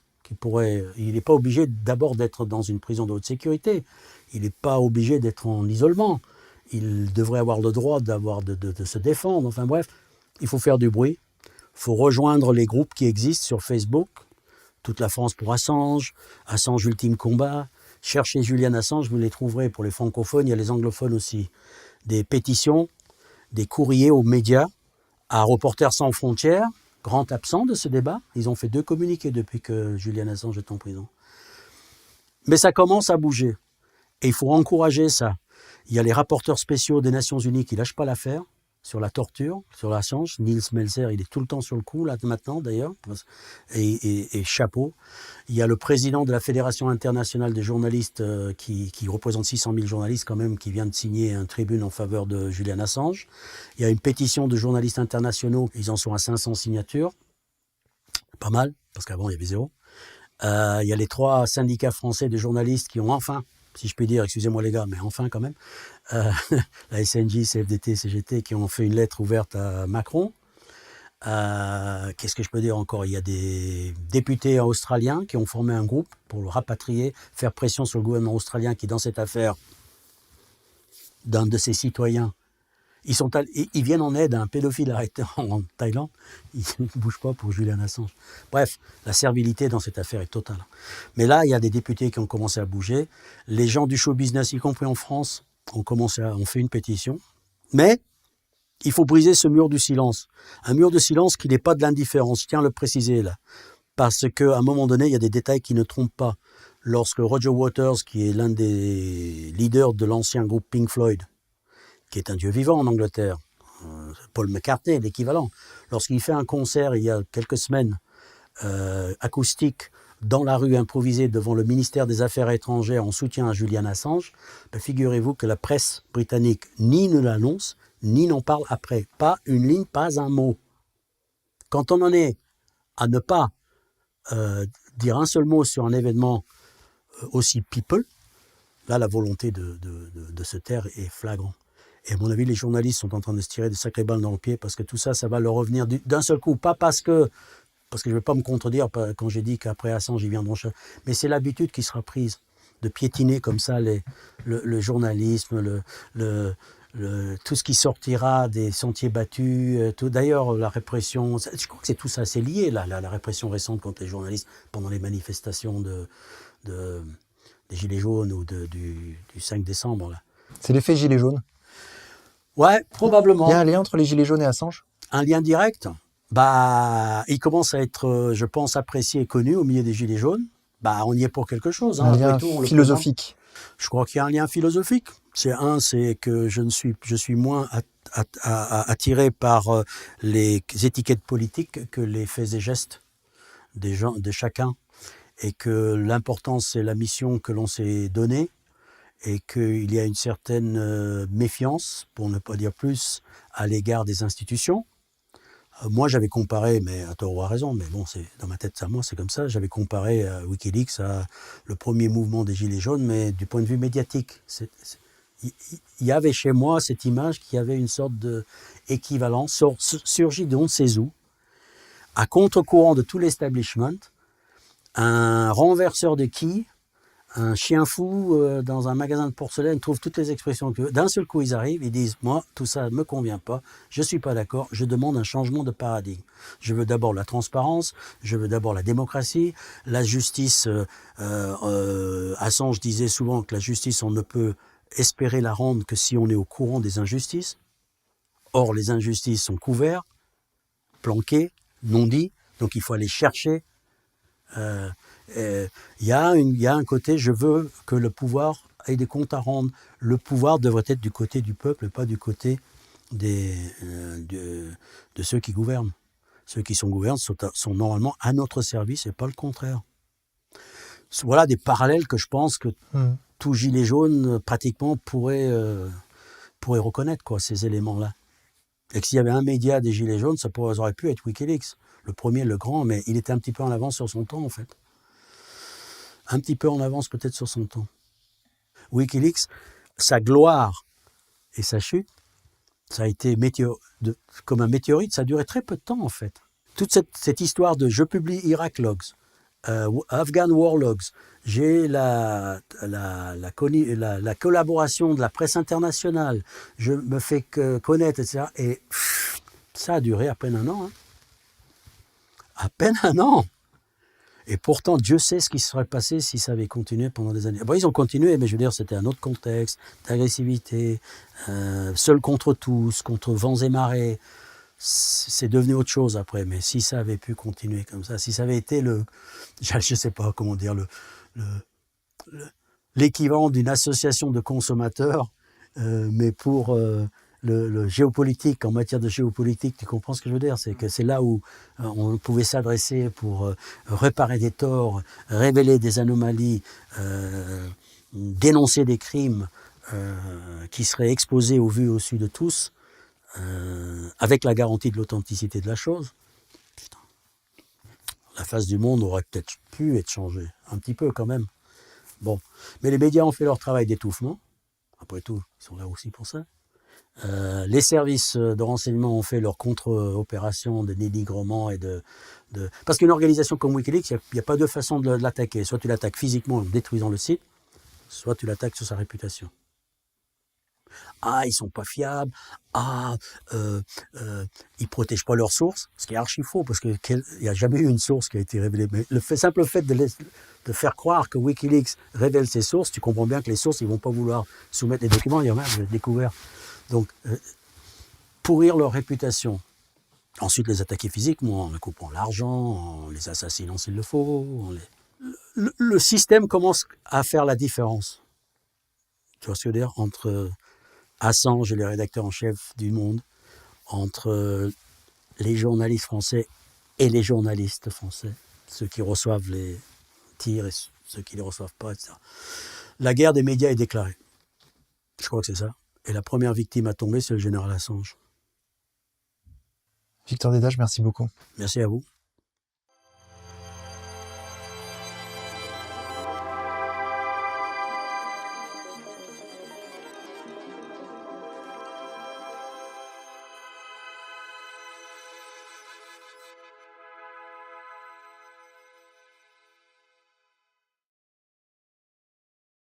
il n'est pas obligé d'abord d'être dans une prison de haute sécurité, il n'est pas obligé d'être en isolement, il devrait avoir le droit de se défendre, enfin bref, il faut faire du bruit, il faut rejoindre les groupes qui existent sur Facebook, Toute la France pour Assange, Assange Ultime Combat, cherchez Julian Assange, vous les trouverez pour les francophones, il y a les anglophones aussi, des pétitions, des courriers aux médias, à Reporters sans frontières, grand absent de ce débat. Ils ont fait 2 communiqués depuis que Julian Assange est en prison. Mais ça commence à bouger. Et il faut encourager ça. Il y a les rapporteurs spéciaux des Nations Unies qui ne lâchent pas l'affaire sur la torture, sur l'Assange. Niels Melzer, il est tout le temps sur le coup, là, maintenant, d'ailleurs. Et chapeau. Il y a le président de la Fédération internationale des journalistes qui représente 600 000 journalistes quand même, qui vient de signer un tribune en faveur de Julian Assange. Il y a une pétition de journalistes internationaux, ils en sont à 500 signatures. Pas mal, parce qu'avant il y avait 0. Il y a les 3 syndicats français de journalistes qui ont enfin, si je puis dire, excusez-moi les gars, mais enfin quand même, la SNJ, CFDT, CGT, qui ont fait une lettre ouverte à Macron. Qu'est-ce que je peux dire encore? Il y a des députés australiens qui ont formé un groupe pour le rapatrier, faire pression sur le gouvernement australien qui, dans cette affaire d'un de ses citoyens, ils viennent en aide à un pédophile arrêté en Thaïlande. Ils ne bougent pas pour Julian Assange. Bref, la servilité dans cette affaire est totale. Mais là, il y a des députés qui ont commencé à bouger. Les gens du show business, y compris en France, ont fait une pétition. Mais il faut briser ce mur du silence. Un mur de silence qui n'est pas de l'indifférence. Je tiens à le préciser là. Parce qu'à un moment donné, il y a des détails qui ne trompent pas. Lorsque Roger Waters, qui est l'un des leaders de l'ancien groupe Pink Floyd, qui est un dieu vivant en Angleterre, Paul McCartney, l'équivalent, lorsqu'il fait un concert il y a quelques semaines, acoustique, dans la rue improvisée devant le ministère des Affaires étrangères en soutien à Julian Assange, figurez-vous que la presse britannique ni ne l'annonce, ni n'en parle après. Pas une ligne, pas un mot. Quand on en est à ne pas dire un seul mot sur un événement aussi people, là la volonté de se taire est flagrante. Et à mon avis, les journalistes sont en train de se tirer des sacrées balles dans le pied parce que tout ça, ça va leur revenir d'un seul coup. Pas parce que je ne vais pas me contredire quand j'ai dit qu'après Assange, ils viendront. Mais c'est l'habitude qui sera prise de piétiner comme ça le journalisme, tout ce qui sortira des sentiers battus. D'ailleurs, la répression, je crois que c'est tout ça, c'est lié, la répression récente contre les journalistes pendant les manifestations des Gilets jaunes ou du 5 décembre. Là. C'est l'effet Gilets jaunes? Ouais, probablement. Il y a un lien entre les Gilets jaunes et Assange? Un lien direct? Il commence à être, je pense, apprécié et connu au milieu des Gilets jaunes. On y est pour quelque chose. Un lien philosophique. Je crois qu'il y a un lien philosophique. C'est que je suis moins attiré par les étiquettes politiques que les faits et gestes des gens, de chacun, et que l'important c'est la mission que l'on s'est donnée, et qu'il y a une certaine méfiance, pour ne pas dire plus, à l'égard des institutions. Moi, j'avais comparé, mais à tort ou à raison, mais bon, c'est dans ma tête, ça, moi, c'est comme ça. J'avais comparé Wikileaks à le premier mouvement des Gilets jaunes, mais du point de vue médiatique. Il y avait chez moi cette image qui avait une sorte d'équivalent, surgit de on ne sait où, à contre-courant de tout l'establishment, un renverseur de quilles, un chien fou dans un magasin de porcelaine trouve toutes les expressions que d'un seul coup ils arrivent, ils disent moi tout ça ne me convient pas, je suis pas d'accord, je demande un changement de paradigme. Je veux d'abord la transparence, je veux d'abord la démocratie, la justice. Assange disait souvent que la justice on ne peut espérer la rendre que si on est au courant des injustices. Or les injustices sont couvertes, planquées, non dites, donc il faut aller chercher. Il y a un côté, je veux que le pouvoir ait des comptes à rendre. Le pouvoir devrait être du côté du peuple, pas du côté de ceux qui gouvernent. Ceux qui gouvernent sont normalement à notre service et pas le contraire. Voilà des parallèles que je pense que tout gilet jaune pratiquement pourrait reconnaître, quoi, ces éléments-là. Et que s'il y avait un média des gilets jaunes, ça aurait pu être Wikileaks. Le premier, le grand, mais il était un petit peu en avance sur son temps, en fait. Un petit peu en avance peut-être sur son temps. Wikileaks, sa gloire et sa chute, ça a été comme un météorite, ça a duré très peu de temps, en fait. Toute cette histoire de je publie Iraq Logs, Afghan War Logs, j'ai la collaboration de la presse internationale, je me fais connaître, etc. Et ça a duré à peine un an. Hein. À peine un an. Et pourtant, Dieu sait ce qui se serait passé si ça avait continué pendant des années. Bon, ils ont continué, mais je veux dire, c'était un autre contexte d'agressivité, seul contre tous, contre vents et marées. C'est devenu autre chose après. Mais si ça avait pu continuer comme ça, si ça avait été je ne sais pas comment dire, l'équivalent d'une association de consommateurs, mais pour le géopolitique, en matière de géopolitique, tu comprends ce que je veux dire? C'est que c'est là où on pouvait s'adresser pour réparer des torts, révéler des anomalies, dénoncer des crimes qui seraient exposés au vu et au su de tous, avec la garantie de l'authenticité de la chose. Putain. La face du monde aurait peut-être pu être changée, un petit peu quand même. Bon, mais les médias ont fait leur travail d'étouffement. Après tout, ils sont là aussi pour ça. Les services de renseignement ont fait leur contre-opération de dénigrement et parce qu'une organisation comme Wikileaks, il n'y a pas deux façons de l'attaquer. Soit tu l'attaques physiquement en détruisant le site, soit tu l'attaques sur sa réputation. Ah, ils sont pas fiables. Ah, ils protègent pas leurs sources, ce qui est archi faux parce que il y a jamais eu une source qui a été révélée. Mais simple fait de faire croire que Wikileaks révèle ses sources, tu comprends bien que les sources, ils vont pas vouloir soumettre les documents. Il y en a, j'ai découvert. Donc, pourrir leur réputation. Ensuite, les attaquer physiquement, en leur coupant l'argent, en les assassinant s'il le faut. Le système commence à faire la différence. Tu vois ce que je veux dire? Entre Assange et les rédacteurs en chef du Monde, entre les journalistes français et les journalistes français, ceux qui reçoivent les tirs et ceux qui ne les reçoivent pas, etc. La guerre des médias est déclarée. Je crois que c'est ça. Et la première victime à tomber, c'est le général Assange. Victor Dédage, merci beaucoup. Merci à vous.